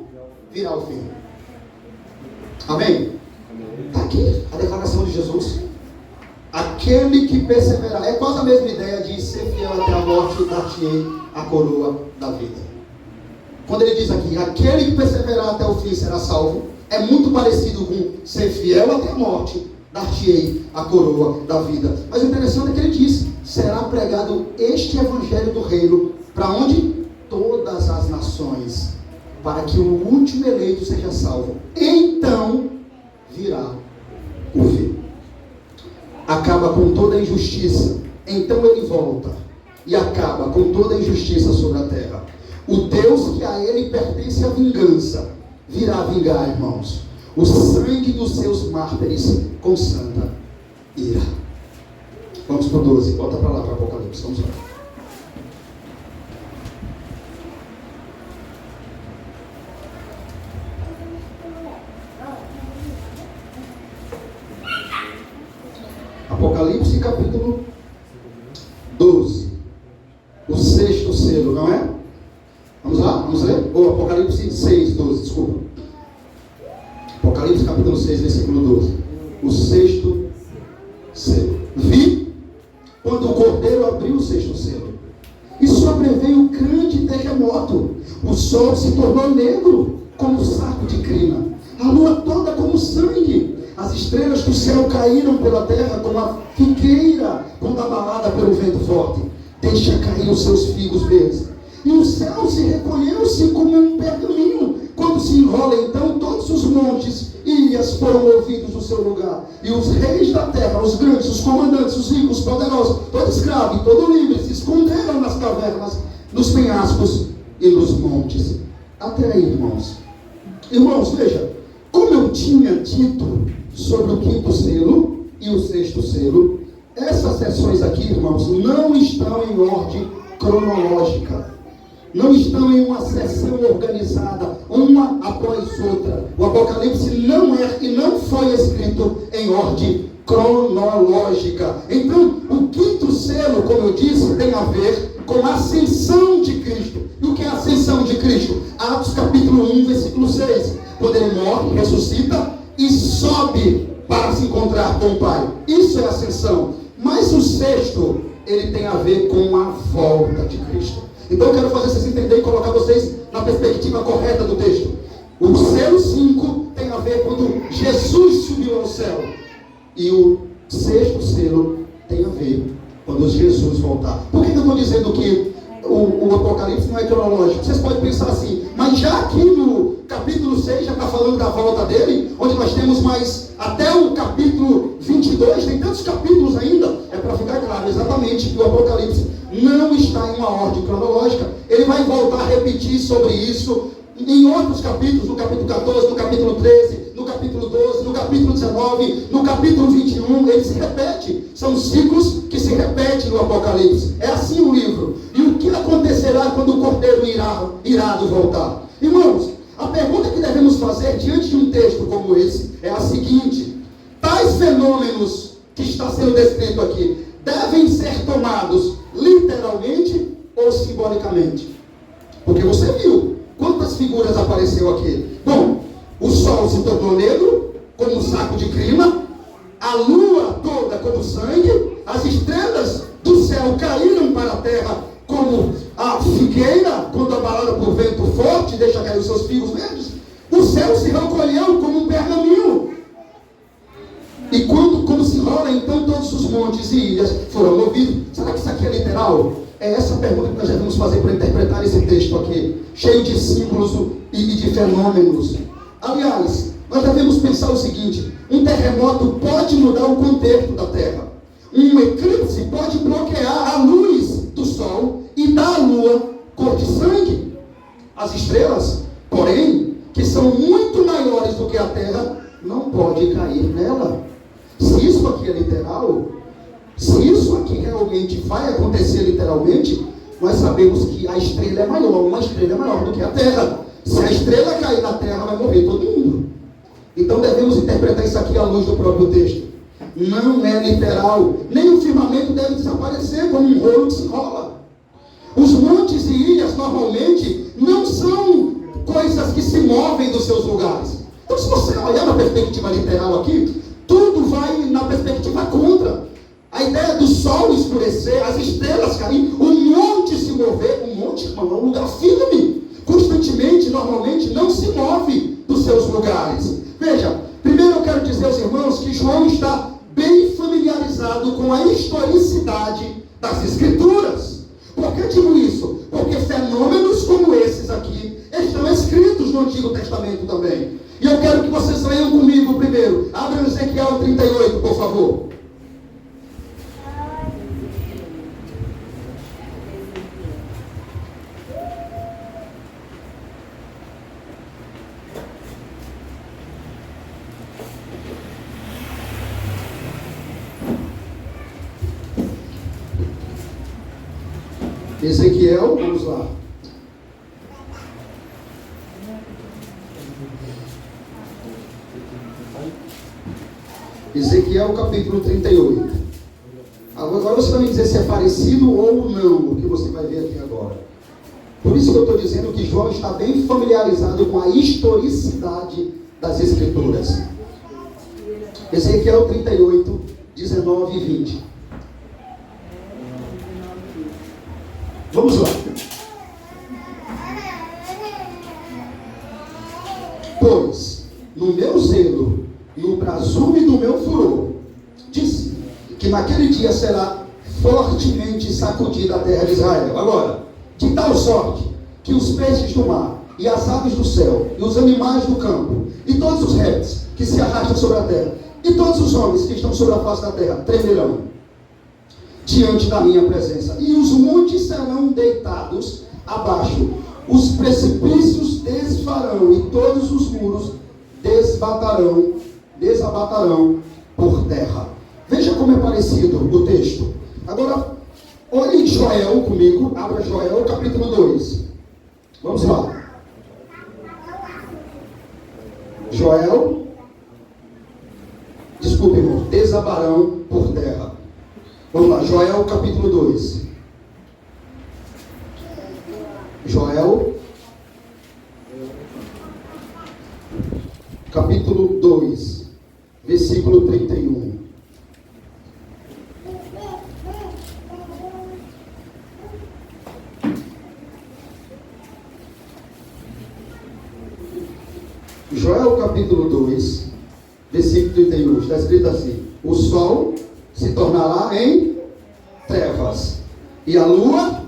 virá o fim. Amém? Está aqui a declaração de Jesus. Aquele que perseverar. É quase a mesma ideia de ser fiel até a morte, dar-te-ei a coroa da vida. Quando ele diz aqui, aquele que perseverar até o fim será salvo, é muito parecido com ser fiel até a morte, dar-te-ei a coroa da vida. Mas o interessante é que ele diz, será pregado este evangelho do reino, para onde? Todas as nações, para que o último eleito seja salvo. Então virá o fim. Acaba com toda a injustiça. Então ele volta e acaba com toda a injustiça sobre a terra. O Deus que a ele pertence a vingança virá vingar, irmãos, o sangue dos seus mártires com santa ira. Vamos para o 12, volta para lá, para Apocalipse, vamos lá. Apocalipse capítulo 12, o sexto selo, não é? Vamos lá, vamos ler? Ou Apocalipse 6, 12, desculpa. Apocalipse capítulo 6, versículo 12. O sexto selo. Vi quando o cordeiro abriu o sexto selo, e sobreveio um grande terremoto. O sol se tornou negro como um saco de crina, a lua toda como sangue. As estrelas do céu caíram pela terra como a figueira quando abalada pelo vento forte deixa cair os seus figos verdes. E o céu se recolheu-se como um pergaminho. Quando se enrola, então, todos os montes e ilhas foram movidos do seu lugar. E os reis da terra, os grandes, os comandantes, os ricos, os poderosos, todo escravo e todo livre, se esconderam nas cavernas, nos penhascos e nos montes. Até aí, irmãos. Irmãos, veja, como eu tinha dito sobre o quinto selo e o sexto selo, essas sessões aqui, irmãos, não estão em ordem cronológica. Não estão em uma sessão organizada, uma após outra. O Apocalipse não é e não foi escrito em ordem cronológica. Então, o quinto selo, como eu disse, tem a ver com a ascensão de Cristo. E o que é a ascensão de Cristo? Atos capítulo 1, versículo 6. Quando ele morre, ressuscita e sobe para se encontrar com o Pai. Isso é ascensão. Mas o sexto, ele tem a ver com a volta de Cristo. Então eu quero fazer vocês entenderem e colocar vocês na perspectiva correta do texto. O selo 5 tem a ver quando Jesus subiu ao céu. E o sexto selo tem a ver quando Jesus voltar. Por que eu estou dizendo que o Apocalipse não é cronológico. Vocês podem pensar assim, mas já aqui no capítulo 6 já está falando da volta dele, onde nós temos mais até o capítulo 22, tem tantos capítulos ainda. É para ficar claro exatamente que o Apocalipse não está em uma ordem cronológica. Ele vai voltar a repetir sobre isso em outros capítulos, no capítulo 14, no capítulo 13, no capítulo 12, no capítulo 19, no capítulo 21, ele se repete. São ciclos que se repetem no Apocalipse. É assim o livro. E o que acontecerá quando o Cordeiro irado voltar? Irmãos, a pergunta que devemos fazer diante de um texto como esse é a seguinte: tais fenômenos que está sendo descrito aqui devem ser tomados literalmente ou simbolicamente? Porque você viu quantas figuras apareceu aqui. Bom, o sol se tornou negro, como um saco de crina, a lua toda como sangue, as estrelas do céu caíram para a terra como a figueira, quando abalada por vento forte, deixa cair os seus figos verdes. O céu se recolheu como um pergaminho. E quando se rola, então todos os montes e ilhas foram movidos. Será que isso aqui é literal? É essa pergunta que nós devemos fazer para interpretar esse texto aqui, cheio de símbolos e de fenômenos. Aliás, nós devemos pensar o seguinte: um terremoto pode mudar o contexto da Terra. Um eclipse pode bloquear a luz do Sol e dar à Lua cor de sangue. As estrelas, porém, que são muito maiores do que a Terra, não pode cair nela. Se isso aqui é literal, se isso aqui realmente vai acontecer literalmente, nós sabemos que a estrela é maior, uma estrela é maior do que a Terra. Se a estrela cair na Terra, vai morrer todo mundo. Então devemos interpretar isso aqui à luz do próprio texto. Não é literal. Nem o firmamento deve desaparecer como um rolo que se rola. Os montes e ilhas normalmente não são coisas que se movem dos seus lugares. Então, se você olhar na perspectiva literal aqui, tudo vai na perspectiva contra. A ideia do sol escurecer, as estrelas caírem, o monte se mover. O monte, irmão, é um lugar firme. Constantemente, normalmente, não se move dos seus lugares. Veja, primeiro eu quero dizer aos irmãos que João está bem familiarizado com a historicidade das Escrituras. Por que digo isso? Porque fenômenos como esses aqui estão escritos no Antigo Testamento também. E eu quero que vocês leiam comigo primeiro. Abra Ezequiel 38, por favor. Ezequiel, vamos lá. Ezequiel capítulo 38. Agora você vai me dizer se é parecido ou não o que você vai ver aqui agora. Por isso que eu estou dizendo que João está bem familiarizado com a historicidade das Escrituras. Ezequiel 38, 19 e 20. Vamos lá. Pois, no meu zelo, no brasume do meu furor, disse que naquele dia será fortemente sacudida a terra de Israel. Agora, de tal sorte que os peixes do mar, e as aves do céu, e os animais do campo, e todos os répteis que se arrastam sobre a terra, e todos os homens que estão sobre a face da terra, tremerão diante da minha presença, e os montes serão deitados abaixo, os precipícios desfarão, e todos os muros desabatarão por terra. Veja como é parecido o texto. Agora, olhe Joel comigo, abra Joel capítulo 2. Vamos lá. Joel, desculpe, irmão, desabarão por terra. Vamos lá, Joel capítulo 2. Joel capítulo 2, versículo 31. Joel capítulo 2, versículo 31, está escrito assim: o sol se tornará em trevas, e a lua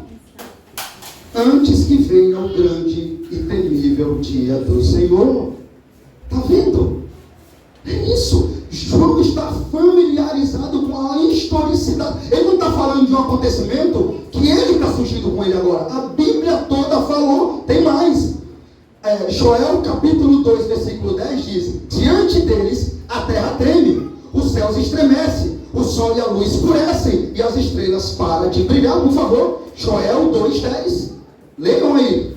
antes que venha o grande e temível dia do Senhor. Está vendo? É isso. João está familiarizado com a historicidade. Ele não está falando de um acontecimento que ele está surgindo com ele agora. A Bíblia toda falou. Tem mais. Joel capítulo 2, versículo 10 diz: diante deles a terra treme, os céus estremecem, o sol e a luz escurecem e as estrelas param de brilhar. Por favor, Joel 2:10. Leiam aí.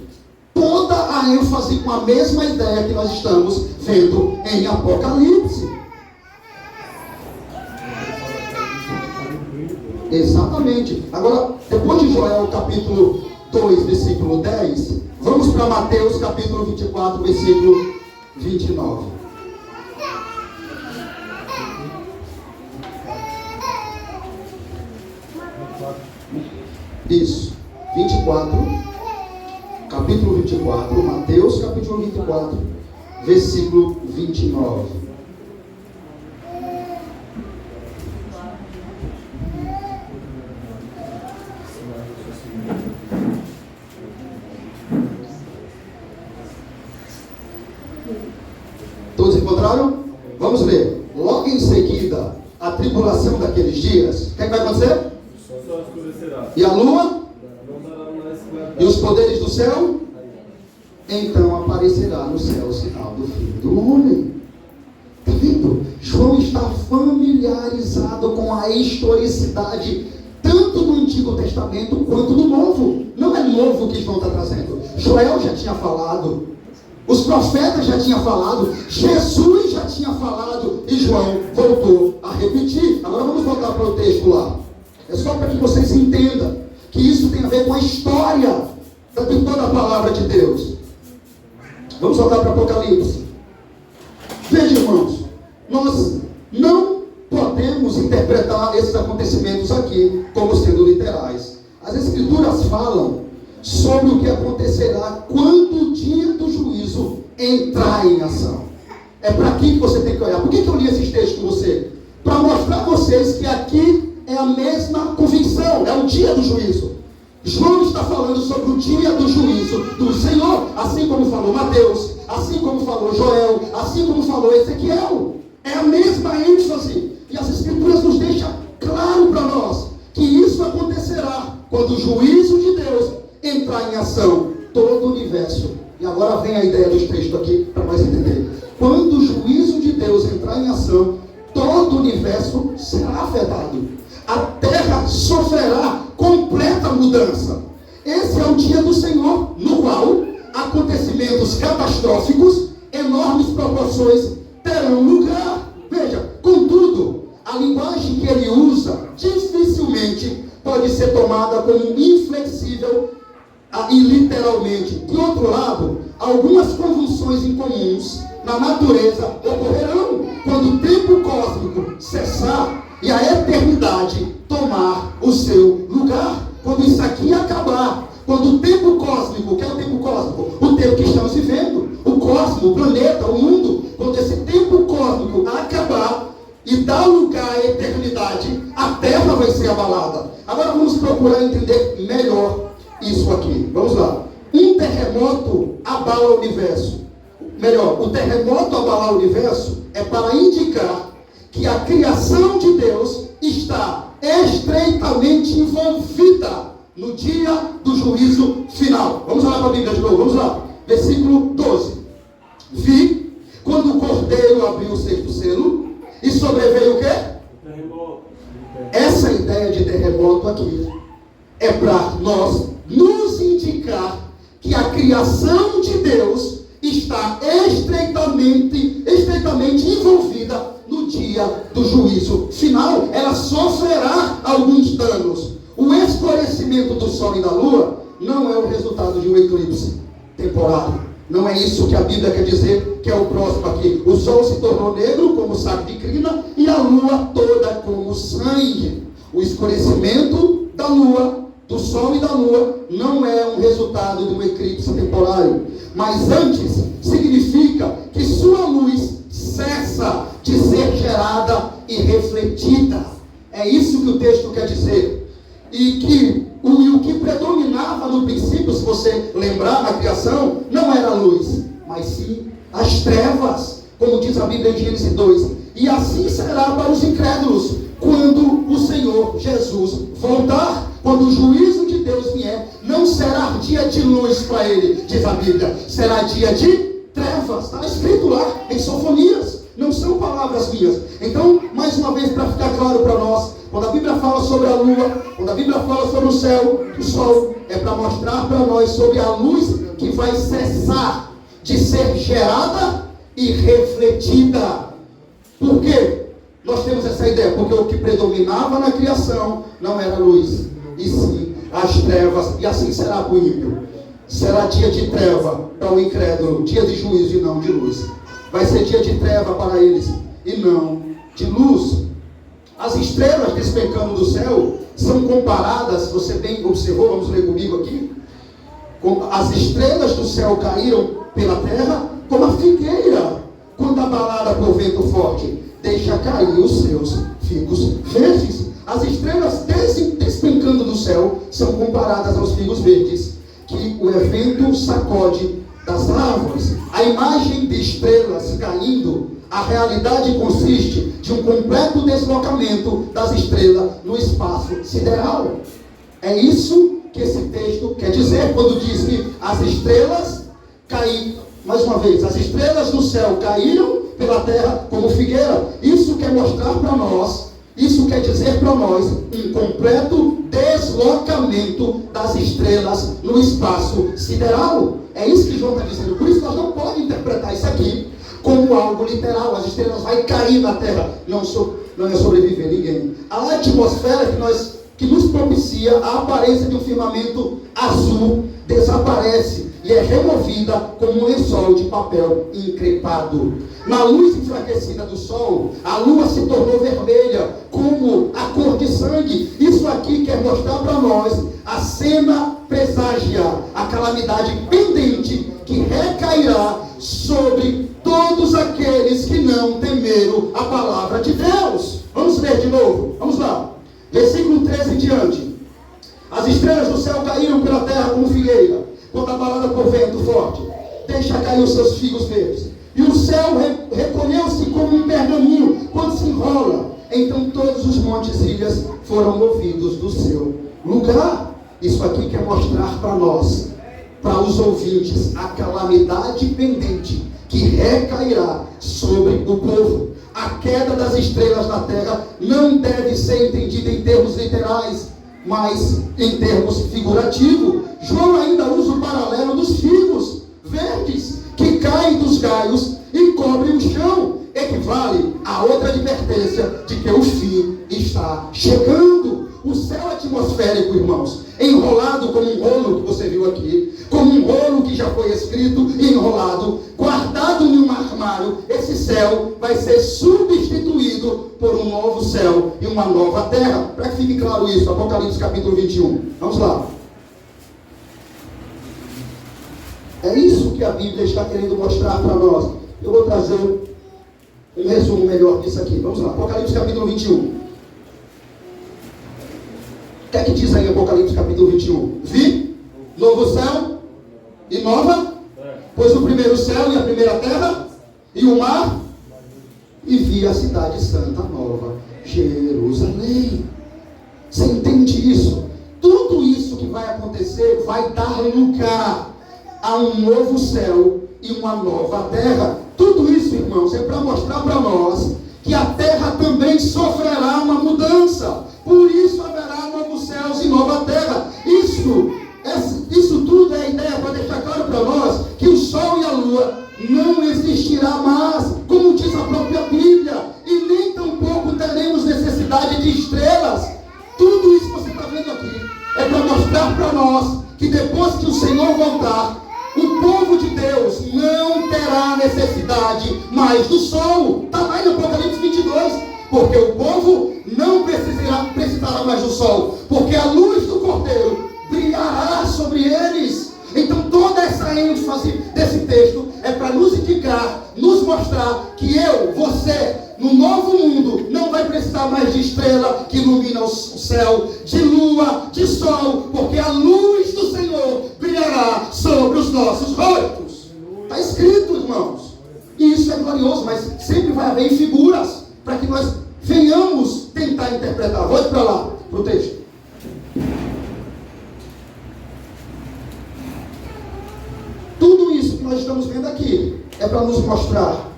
Toda a ênfase com a mesma ideia que nós estamos vendo em Apocalipse. Exatamente. Agora, depois de Joel capítulo 2, versículo 10, vamos para Mateus capítulo 24, versículo 29. Isso, 24, capítulo 24, Mateus capítulo 24, versículo 29. Todos encontraram? Vamos ler. Logo em seguida, a tribulação daqueles dias, o que vai acontecer? O sol escurecerá. E a lua? Não dará mais claridade. E os poderes do céu? Então aparecerá no céu o sinal do Filho do Homem. Está vendo? João está familiarizado com a historicidade tanto do Antigo Testamento quanto do Novo. Não é novo que João está trazendo. Joel já tinha falado, os profetas já tinham falado, Jesus já tinha falado e João voltou a repetir. Agora vamos voltar para o texto lá. É só para que vocês entendam que isso tem a ver com a história de toda a palavra de Deus. Vamos voltar para Apocalipse. Veja, irmãos, nós não podemos interpretar esses acontecimentos aqui como sendo literais. As Escrituras falam sobre o que acontecerá quando o dia do juízo entrar em ação. É para aqui que você tem que olhar. Por que eu li esses textos com você? Para mostrar a vocês que aqui é a mesma convicção, é o dia do juízo. João está falando sobre o dia do juízo do Senhor, assim como falou Mateus, assim como falou Joel, assim como falou Ezequiel. É a mesma ênfase. E as Escrituras nos deixam claro para nós que isso acontecerá quando o juízo de Deus entrar em ação. Todo o universo. E agora vem a ideia dos textos aqui para nós entender. Quando o juízo de Deus entrar em ação, todo o universo será afetado. A terra sofrerá completa mudança. Esse é o dia do Senhor, no qual acontecimentos catastróficos, enormes proporções, terão lugar. Veja, contudo, a linguagem que ele usa dificilmente pode ser tomada como inflexível e literalmente. De outro lado, algumas convulsões incomuns na natureza ocorrerão quando o tempo cósmico cessar e a eternidade tomar o seu lugar. Quando isso aqui acabar, quando o tempo cósmico, que é o tempo cósmico? O tempo que estamos vivendo, o cosmos, o planeta, o mundo, quando esse tempo cósmico acabar e dar lugar à eternidade, a terra vai ser abalada. Agora vamos procurar entender melhor isso aqui. Vamos lá. Um terremoto abala o universo. Melhor, o terremoto abalar o universo é para indicar que a criação de Deus está estreitamente envolvida no dia do juízo final. Vamos olhar para a Bíblia de novo, vamos lá. Versículo 12. Vi, quando o Cordeiro abriu o sexto selo, e sobreveio o quê? Terremoto. Essa ideia de terremoto aqui é para nós nos indicar que a criação de Deus está estreitamente envolvida no dia do juízo final. Ela sofrerá alguns danos. O escurecimento do sol e da lua não é o resultado de um eclipse temporário. Não é isso que a Bíblia quer dizer, que é o próximo aqui. O sol se tornou negro como saco de crina e a lua toda como sangue. O escurecimento da lua, do sol e da lua, não é um resultado de um eclipse temporário, mas antes significa que sua luz cessa de ser gerada e refletida. É isso que o texto quer dizer. E que o que predominava no princípio, se você lembrar, na criação, não era a luz, mas sim as trevas, como diz a Bíblia em Gênesis 2. E assim será para os incrédulos, quando o Senhor Jesus voltar, quando o juízo de Deus vier, não será dia de luz para ele, diz a Bíblia, será dia de trevas. Está escrito lá em Sofonias, não são palavras minhas. Então, mais uma vez, para ficar claro para nós, quando a Bíblia fala sobre a lua, quando a Bíblia fala sobre o céu, o sol, é para mostrar para nós sobre a luz que vai cessar de ser gerada e refletida. Por quê? Nós temos essa ideia, porque o que predominava na criação não era a luz, e sim as trevas, e assim será para o ímpio. Será dia de treva para o incrédulo, dia de juízo e não de luz. Vai ser dia de treva para eles e não de luz. As estrelas despencando do céu são comparadas, você bem observou, vamos ler comigo aqui. As estrelas do céu caíram pela terra como a figueira, quando abalada por vento forte, deixa cair os seus figos verdes. As estrelas despencando do céu são comparadas aos figos verdes, que o vento sacode das árvores. A imagem de estrelas caindo, a realidade consiste de um completo deslocamento das estrelas no espaço sideral. É isso que esse texto quer dizer quando diz que as estrelas caíram. Mais uma vez, as estrelas do céu caíram pela terra como figueira. Isso quer mostrar para nós, isso quer dizer para nós um completo deslocamento das estrelas no espaço sideral. É isso que João está dizendo. Por isso nós não podemos interpretar isso aqui como algo literal. As estrelas vão cair na terra. Não é sobreviver ninguém. A atmosfera que nos propicia a aparência de um firmamento azul desaparece e é removida como um lençol de papel encrepado. Na luz enfraquecida do sol, a lua se tornou vermelha, como a cor de sangue. Isso aqui quer mostrar para nós a cena presagia, a calamidade pendente que recairá sobre todos aqueles que não temeram a palavra de Deus. Vamos ler de novo, vamos lá. Versículo 13 em diante. As estrelas do céu caíram pela terra como figueira, quando abalada por vento forte, deixa cair os seus figos verdes. E o céu recolheu-se como um pergaminho quando se enrola. Então todos os montes e ilhas foram movidos do seu lugar. Isso aqui quer mostrar para nós, para os ouvintes, a calamidade pendente que recairá sobre o povo. A queda das estrelas na terra não deve ser entendida em termos literais, mas em termos figurativos. João ainda usa o paralelo dos figos verdes que caem dos galhos e cobrem o chão. Equivale a outra advertência de que o fim está chegando. O céu atmosférico, irmãos, enrolado como um rolo que você viu aqui, como um rolo que já foi escrito e enrolado, guardado em um armário, esse céu vai ser substituído por um novo céu e uma nova terra. Para que fique claro isso, Apocalipse capítulo 21. Vamos lá. É isso que a Bíblia está querendo mostrar para nós. Eu vou trazer um resumo melhor disso aqui. Vamos lá, Apocalipse capítulo 21. O que é que diz aí Apocalipse capítulo 21? Vi novo céu e nova, pois o primeiro céu e a primeira terra e o mar, e vi a cidade santa nova, Jerusalém. Você entende isso? Tudo isso que vai acontecer vai dar lugar a um novo céu e uma nova terra. Tudo isso, irmãos, é para mostrar para nós que a terra também sofrerá uma mudança. Por isso haverá novos céus e nova terra. Isso tudo é a ideia para deixar claro para nós que o sol e a lua não existirá mais, como diz a própria Bíblia, e nem tampouco teremos necessidade de estrelas. Tudo isso que você está vendo aqui é para mostrar para nós que depois que o Senhor voltar, o povo de Deus não terá necessidade mais do sol. Está lá em Apocalipse 22. Porque o povo não precisará mais do sol, porque a luz do Cordeiro brilhará sobre eles. Então toda essa ênfase desse texto é para nos indicar, nos mostrar que você, no novo mundo, não vai precisar mais de estrela que ilumina o céu, de lua, de sol, porque a luz do Senhor brilhará nós estamos vendo aqui é para nos mostrar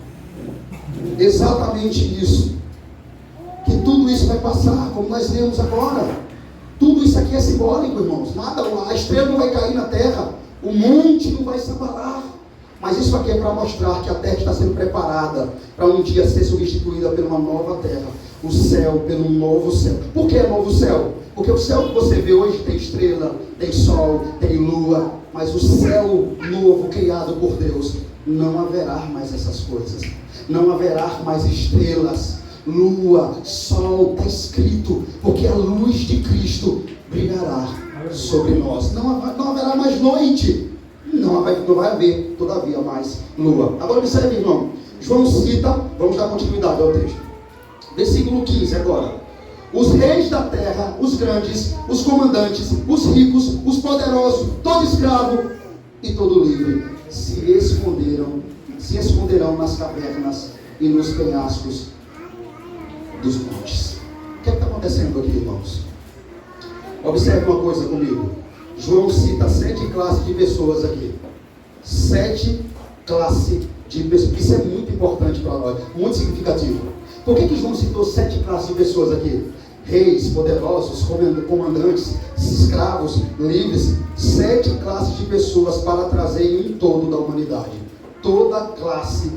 exatamente isso. Que tudo isso vai passar, como nós lemos agora. Tudo isso aqui é simbólico, irmãos. Nada, a estrela não vai cair na terra, o monte não vai se abalar. Mas isso aqui é para mostrar que a terra está sendo preparada para um dia ser substituída por uma nova terra. O céu pelo novo céu. Por que novo céu? Porque o céu que você vê hoje tem estrela, tem sol, tem lua. Mas o céu novo criado por Deus, não haverá mais essas coisas. Não haverá mais estrelas, lua, sol, está escrito. Porque a luz de Cristo brilhará sobre nós. Não haverá mais noite. Não vai haver, todavia, mais lua. Agora observe, irmão. João cita, vamos dar continuidade ao texto. Versículo 15 agora. Os reis da terra, os grandes, os comandantes, os ricos, os poderosos, todo escravo e todo livre, se esconderão nas cavernas e nos penhascos dos montes. O que está acontecendo aqui, irmãos? Observe uma coisa comigo. João cita 7 classes de pessoas aqui. 7 classes de pessoas. Isso é muito importante para nós, muito significativo. Por que João citou 7 classes de pessoas aqui? Reis, poderosos, comandantes, escravos, livres. 7 classes de pessoas para trazer um todo da humanidade. Toda classe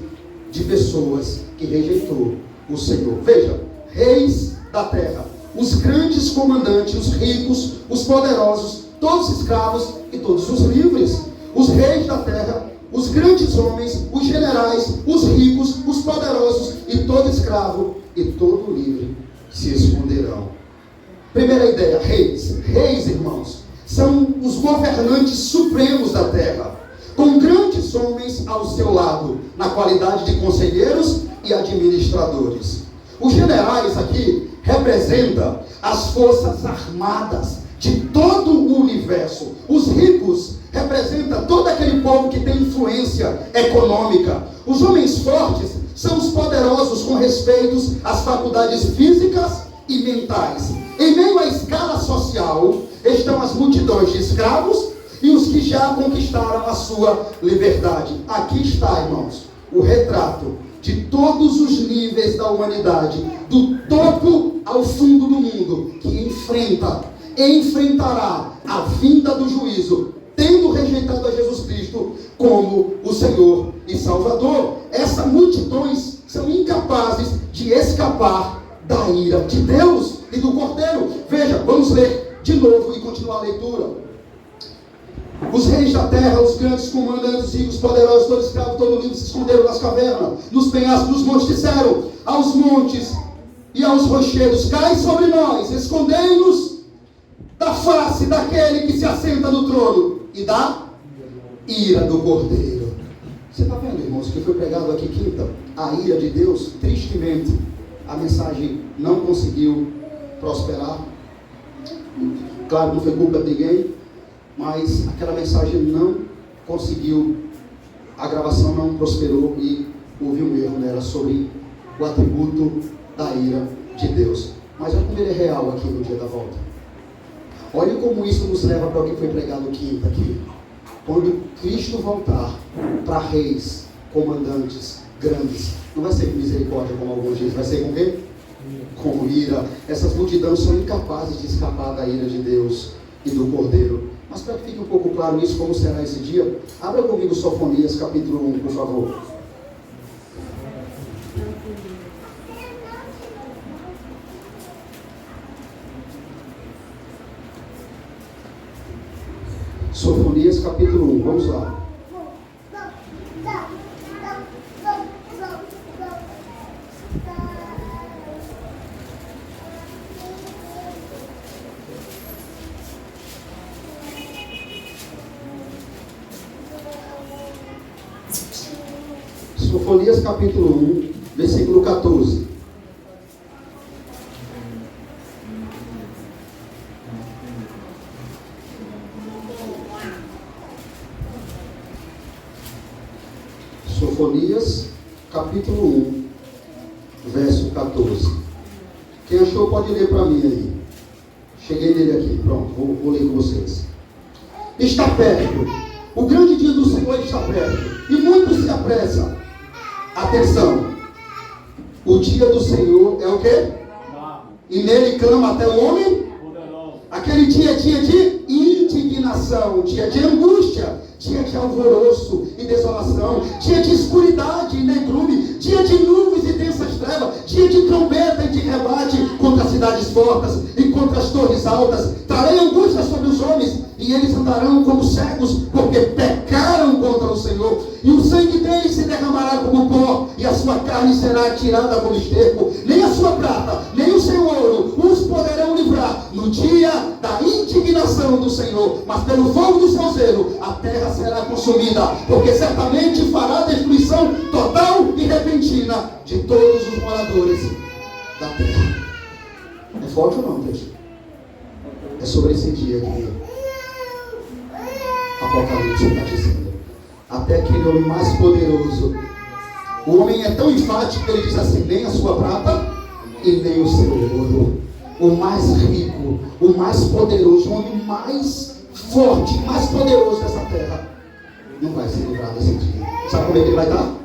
de pessoas que rejeitou o Senhor. Veja, reis da terra, os grandes comandantes, os ricos, os poderosos, todos os escravos e todos os livres. Os reis da terra, os grandes homens, os generais, os ricos, os poderosos e todo escravo e todo livre se esconderão. Primeira ideia, reis. Reis, irmãos, são os governantes supremos da terra, com grandes homens ao seu lado, na qualidade de conselheiros e administradores. Os generais aqui representam as forças armadas de todo o universo. Os ricos representam todo aquele povo que tem influência econômica. Os homens fortes são os poderosos com respeito às faculdades físicas e mentais. Em meio à escala social estão as multidões de escravos e os que já conquistaram a sua liberdade. Aqui está, irmãos, o retrato de todos os níveis da humanidade, do topo ao fundo do mundo, que enfrentará a vinda do juízo, tendo rejeitado a Jesus Cristo como o Senhor e Salvador. Essas multidões são incapazes de escapar da ira de Deus e do Cordeiro. Veja, vamos ler de novo e continuar a leitura. Os reis da terra, os grandes comandantes, os ricos, poderosos, todo escravo, todo livre, se esconderam nas cavernas, nos penhascos, nos montes, disseram aos montes e aos rochedos: cai sobre nós, escondei-nos da face daquele que se assenta no trono e da ira do Cordeiro. Você está vendo, irmãos, que foi pregado aqui quinta? A ira de Deus, tristemente, a mensagem não conseguiu prosperar. Claro, não foi culpa de ninguém, mas aquela mensagem não conseguiu, a gravação não prosperou e houve um erro nela sobre o atributo da ira de Deus. Mas olha como ele é real aqui no dia da volta. Olha como isso nos leva para o que foi pregado quinta aqui. Quando Cristo voltar para reis, comandantes, grandes, não vai ser com misericórdia como alguns dizem, vai ser com o quê? Com ira. Essas multidões são incapazes de escapar da ira de Deus e do Cordeiro. Mas para que fique um pouco claro isso, como será esse dia, abra comigo Sofonias capítulo 1, por favor. Sofonias capítulo 1, vamos lá. Sofonias capítulo 1, versículo 14. Sofonias capítulo 1, verso 14. Quem achou pode ler para mim aí. Cheguei nele aqui, pronto, vou ler com vocês. Está perto, O grande dia do Senhor está perto. E muitos se apressam. Atenção. O dia do Senhor é o quê? E nele clama até o homem. Aquele dia é dia de indignação, dia de angústia, dia de alvoroço e desolação, dia de escuridade e negrume, dia de nuvens e densas trevas, dia de trombeta e de rebate contra as cidades fortes e contra as torres altas. Trarei angústia sobre os homens, e eles andarão como cegos, porque pecaram contra o Senhor. E o sangue deles se derramará como pó, e a sua carne será tirada como esterco. Nem a sua prata, nem o seu ouro os poderão livrar no dia da indignação do Senhor. Mas pelo fogo do seu zelo, a terra será consumida, porque certamente fará destruição total e repentina de todos os moradores da terra. É forte ou não, Deus? É sobre esse dia que Apocalipse está dizendo. Até aquele homem mais poderoso. O homem é tão enfático que ele diz assim: nem a sua prata e nem o seu ouro. O mais rico, o mais poderoso, o homem mais forte, mais poderoso dessa terra, não vai se livrar desse dia. Sabe como é que ele vai estar?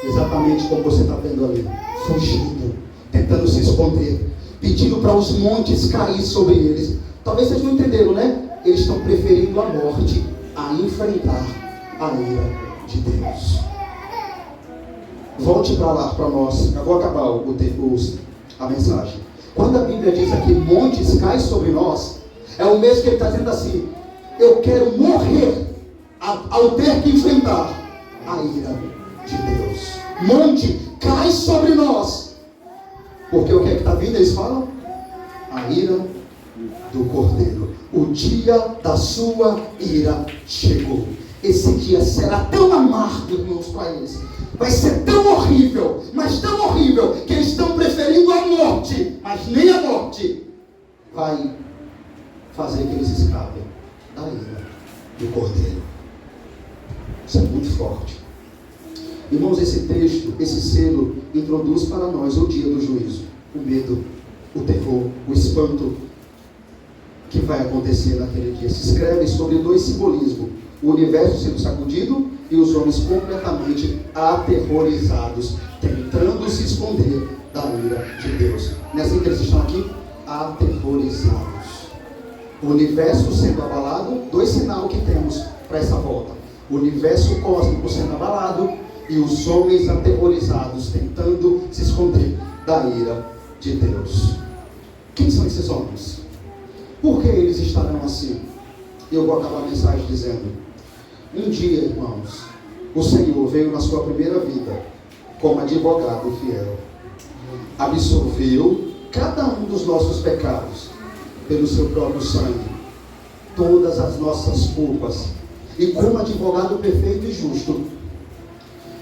Exatamente como você está vendo ali, fugindo, tentando se esconder, pedindo para os montes cair sobre eles. Talvez vocês não entenderam, né? Eles estão preferindo a morte a enfrentar a ira de Deus. Volte para lá, para nós. Eu vou acabar a mensagem. Quando a Bíblia diz aqui, montes caem sobre nós, é o mesmo que ele está dizendo assim: eu quero morrer ao ter que enfrentar a ira de Deus. Monte cai sobre nós, porque o que é que está vindo? Eles falam: a ira do Cordeiro. O dia da sua ira chegou. Esse dia será tão amargo, irmãos, para eles. Vai ser tão horrível, mas tão horrível, que eles estão preferindo a morte. Mas nem a morte vai fazer que eles escapem da ira do Cordeiro. Isso é muito forte. Irmãos, esse texto, esse selo, introduz para nós o dia do juízo. O medo, o terror, o espanto que vai acontecer naquele dia. Se escreve sobre dois simbolismos: o universo sendo sacudido e os homens completamente aterrorizados, tentando se esconder da ira de Deus. Não é assim que eles estão aqui? Aterrorizados. O universo sendo abalado, dois sinais que temos para essa volta: o universo cósmico sendo abalado e os homens aterrorizados, tentando se esconder da ira de Deus. Quem são esses homens? Por que eles estarão assim? Eu vou acabar a mensagem dizendo: um dia, irmãos, o Senhor veio na sua primeira vida como advogado fiel, absorveu cada um dos nossos pecados pelo seu próprio sangue, todas as nossas culpas, e como advogado perfeito e justo,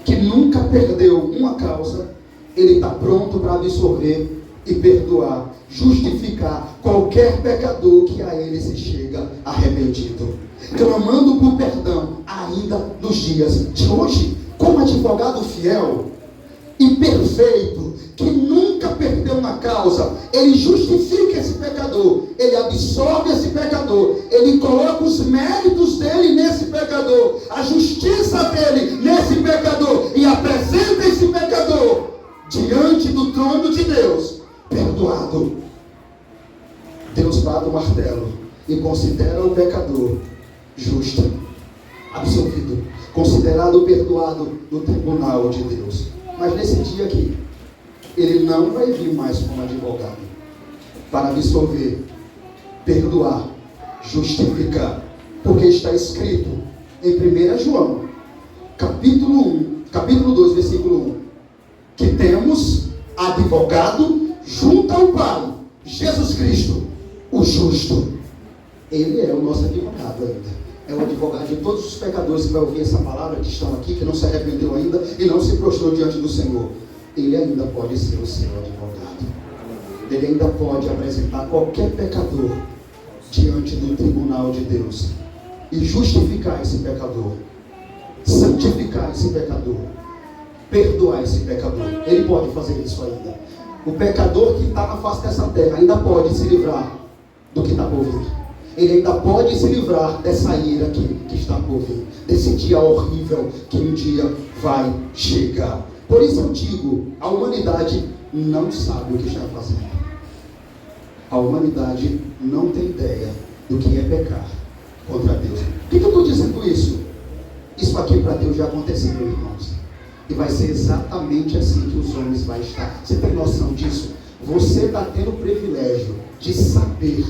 que nunca perdeu uma causa, ele está pronto para absorver e perdoar, justificar qualquer pecador que a ele se chega arrependido, clamando por perdão ainda nos dias de hoje, como advogado fiel e perfeito, que nunca perdeu uma causa. Ele justifica esse pecador, ele absorve esse pecador, ele coloca os méritos dele nesse pecador, a justiça dele nesse pecador, e apresenta esse pecador diante do trono de Deus, perdoado. Deus bate o martelo e considera o pecador justo, absolvido, considerado perdoado no tribunal de Deus. Mas nesse dia aqui, ele não vai vir mais como advogado para absolver, perdoar, justificar, porque está escrito em 1 João, capítulo 2, versículo 1, que temos advogado junto ao Pai, Jesus Cristo, o justo. Ele é o nosso advogado ainda. É o advogado de todos os pecadores que vai ouvir essa palavra, que estão aqui, que não se arrependeu ainda e não se prostrou diante do Senhor. Ele ainda pode ser o seu advogado. Ele ainda pode apresentar qualquer pecador diante do tribunal de Deus e justificar esse pecador, santificar esse pecador, perdoar esse pecador. Ele pode fazer isso ainda. O pecador que está na face dessa terra ainda pode se livrar do que está por vir. ele ainda pode se livrar dessa ira que está por vir, desse dia horrível que um dia vai chegar. Por isso eu digo, a humanidade não sabe o que está fazendo. A humanidade não tem ideia do que é pecar contra Deus. Por que eu estou dizendo isso? Isso aqui para Deus já aconteceu, irmãos. E vai ser exatamente assim que os homens vão estar. Você tem noção disso? Você está tendo o privilégio de saber,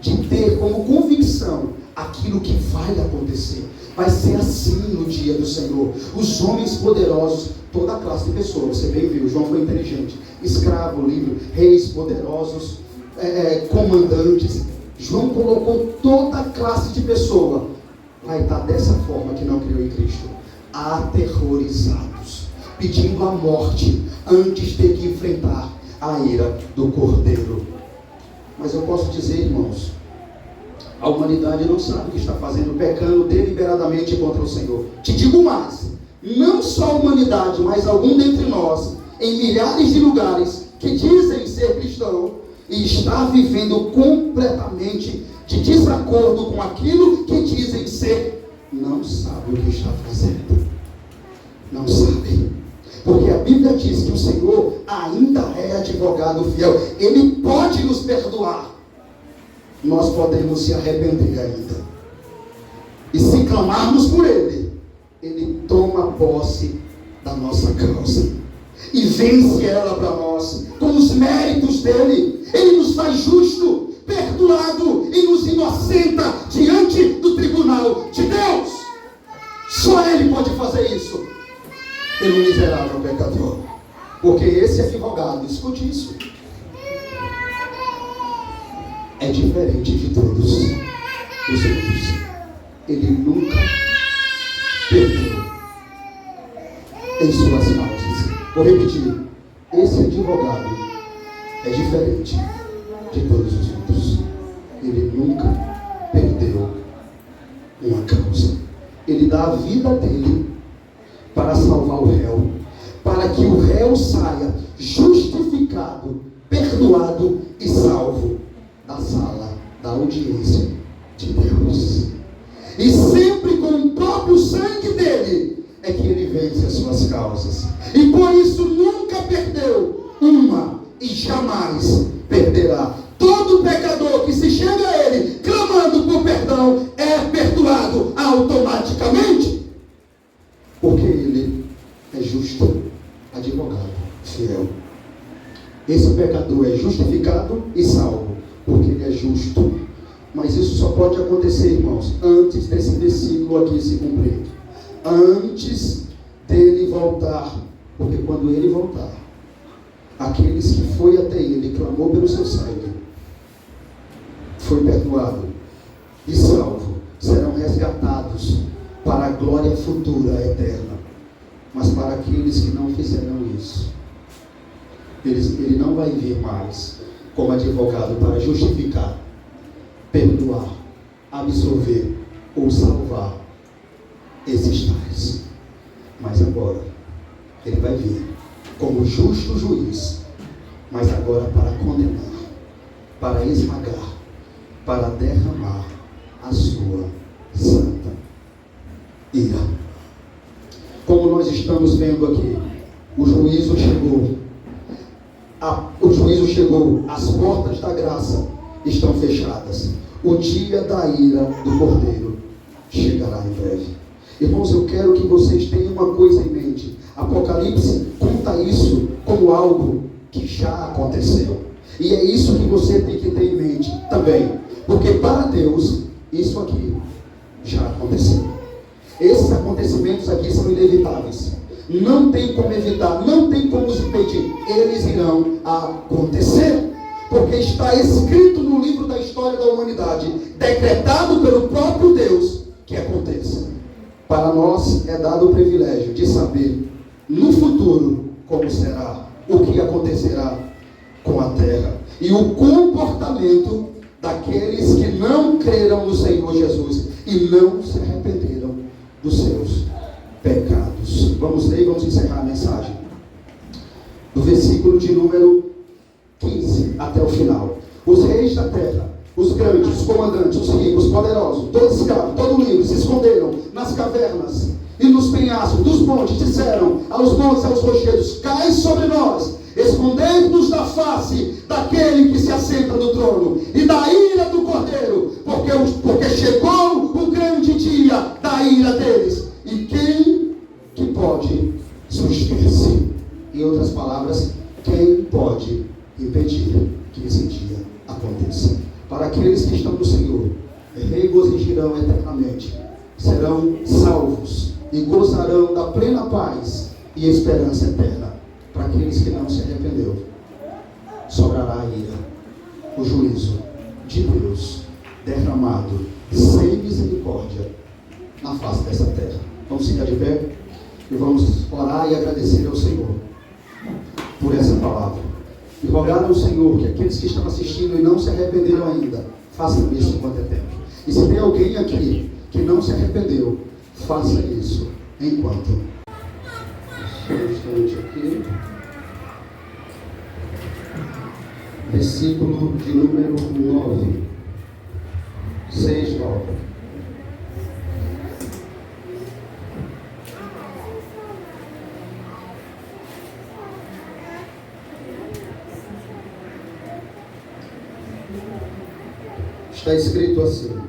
de ter como convicção aquilo que vai acontecer. Vai ser assim no dia do Senhor. Os homens poderosos, toda a classe de pessoas, você bem viu, João foi inteligente. Escravo, livre, reis poderosos, comandantes. João colocou toda a classe de pessoa. Vai estar dessa forma que não criou em Cristo, aterrorizados, pedindo a morte antes de ter que enfrentar a ira do Cordeiro. Mas eu posso dizer, irmãos, a humanidade não sabe o que está fazendo, pecando deliberadamente contra o Senhor. Te digo mais, não só a humanidade, mas algum dentre nós, em milhares de lugares, que dizem ser cristão, e está vivendo completamente de desacordo com aquilo que dizem ser, não sabe o que está fazendo. Não sabe. Porque a Bíblia diz que o Senhor ainda é advogado fiel. Ele pode nos perdoar. Nós podemos se arrepender ainda. E se clamarmos por Ele, Ele toma posse da nossa causa e vence ela para nós, com os méritos dele. Ele nos faz justo, perdoado e nos inocenta diante do tribunal de Deus. Só Ele pode fazer isso pelo miserável pecador. Porque esse advogado, escute isso, é diferente de todos os outros. Ele nunca perdeu em suas causas. Vou repetir, esse advogado é diferente de todos os outros. Ele nunca perdeu uma causa. Ele dá a vida dele para salvar o réu, para que o réu saia justificado, perdoado e salvo da sala da audiência de Deus. E sempre com o próprio sangue dele é que ele vence as suas causas. E por isso nunca perdeu uma e jamais perderá. Todo pecador que se chega a ele clamando por perdão é perdoado automaticamente. Porque ele é justo, advogado, fiel. Esse pecador é justificado e salvo, porque ele é justo. Mas isso só pode acontecer, irmãos, antes desse versículo aqui se cumprir. Antes dele voltar. Porque quando ele voltar, aqueles que foi até ele, clamou pelo seu sangue, foi perdoado e salvo, serão resgatados para a glória futura eterna. Mas para aqueles que não fizeram isso, ele não vai vir mais como advogado para justificar, perdoar, absolver ou salvar esses tais. Mas agora ele vai vir como justo juiz, mas agora para condenar, para esmagar, para derramar a sua santa ira. Como nós estamos vendo aqui, o juízo chegou. O juízo chegou, as portas da graça estão fechadas. O dia da ira do Cordeiro chegará em breve. Irmãos, eu quero que vocês tenham uma coisa em mente. Apocalipse conta isso como algo que já aconteceu. E é isso que você tem que ter em mente também. Porque para Deus, isso aqui já aconteceu. Esses acontecimentos aqui são inevitáveis. Não tem como evitar, não tem como os impedir. Eles irão acontecer. Porque está escrito no livro da história da humanidade, decretado pelo próprio Deus, que aconteça. Para nós é dado o privilégio de saber no futuro como será, o que acontecerá com a terra e o comportamento daqueles que não creram no Senhor Jesus e não se arrependeram dos seus pecados. Vamos ler e vamos encerrar a mensagem. Do versículo de número 15 até o final. Os reis da terra Os grandes, os comandantes, os ricos, os poderosos, todos escravos, todos livres, se esconderam nas cavernas e nos penhascos dos montes, disseram aos montes e aos rochedos: cai sobre nós, escondei-nos da face daquele que se assenta no trono e da ira do Cordeiro, porque chegou o grande dia da ira deles. E quem que pode suster-se? Em outras palavras, quem pode impedir que esse dia aconteça? Para aqueles que estão no Senhor, regozijarão eternamente, serão salvos e gozarão da plena paz e esperança eterna. Para aqueles que não se arrependeu, sobrará a ira, o juízo de Deus derramado sem misericórdia na face dessa terra. Vamos ficar de pé e vamos orar e agradecer ao Senhor por essa palavra. E rogar ao Senhor que aqueles que estão assistindo e não se arrependeram ainda, façam isso enquanto é tempo. E se tem alguém aqui que não se arrependeu, faça isso enquanto. Só um instante aqui. Versículo de número 9. 6, 9. Está escrito assim: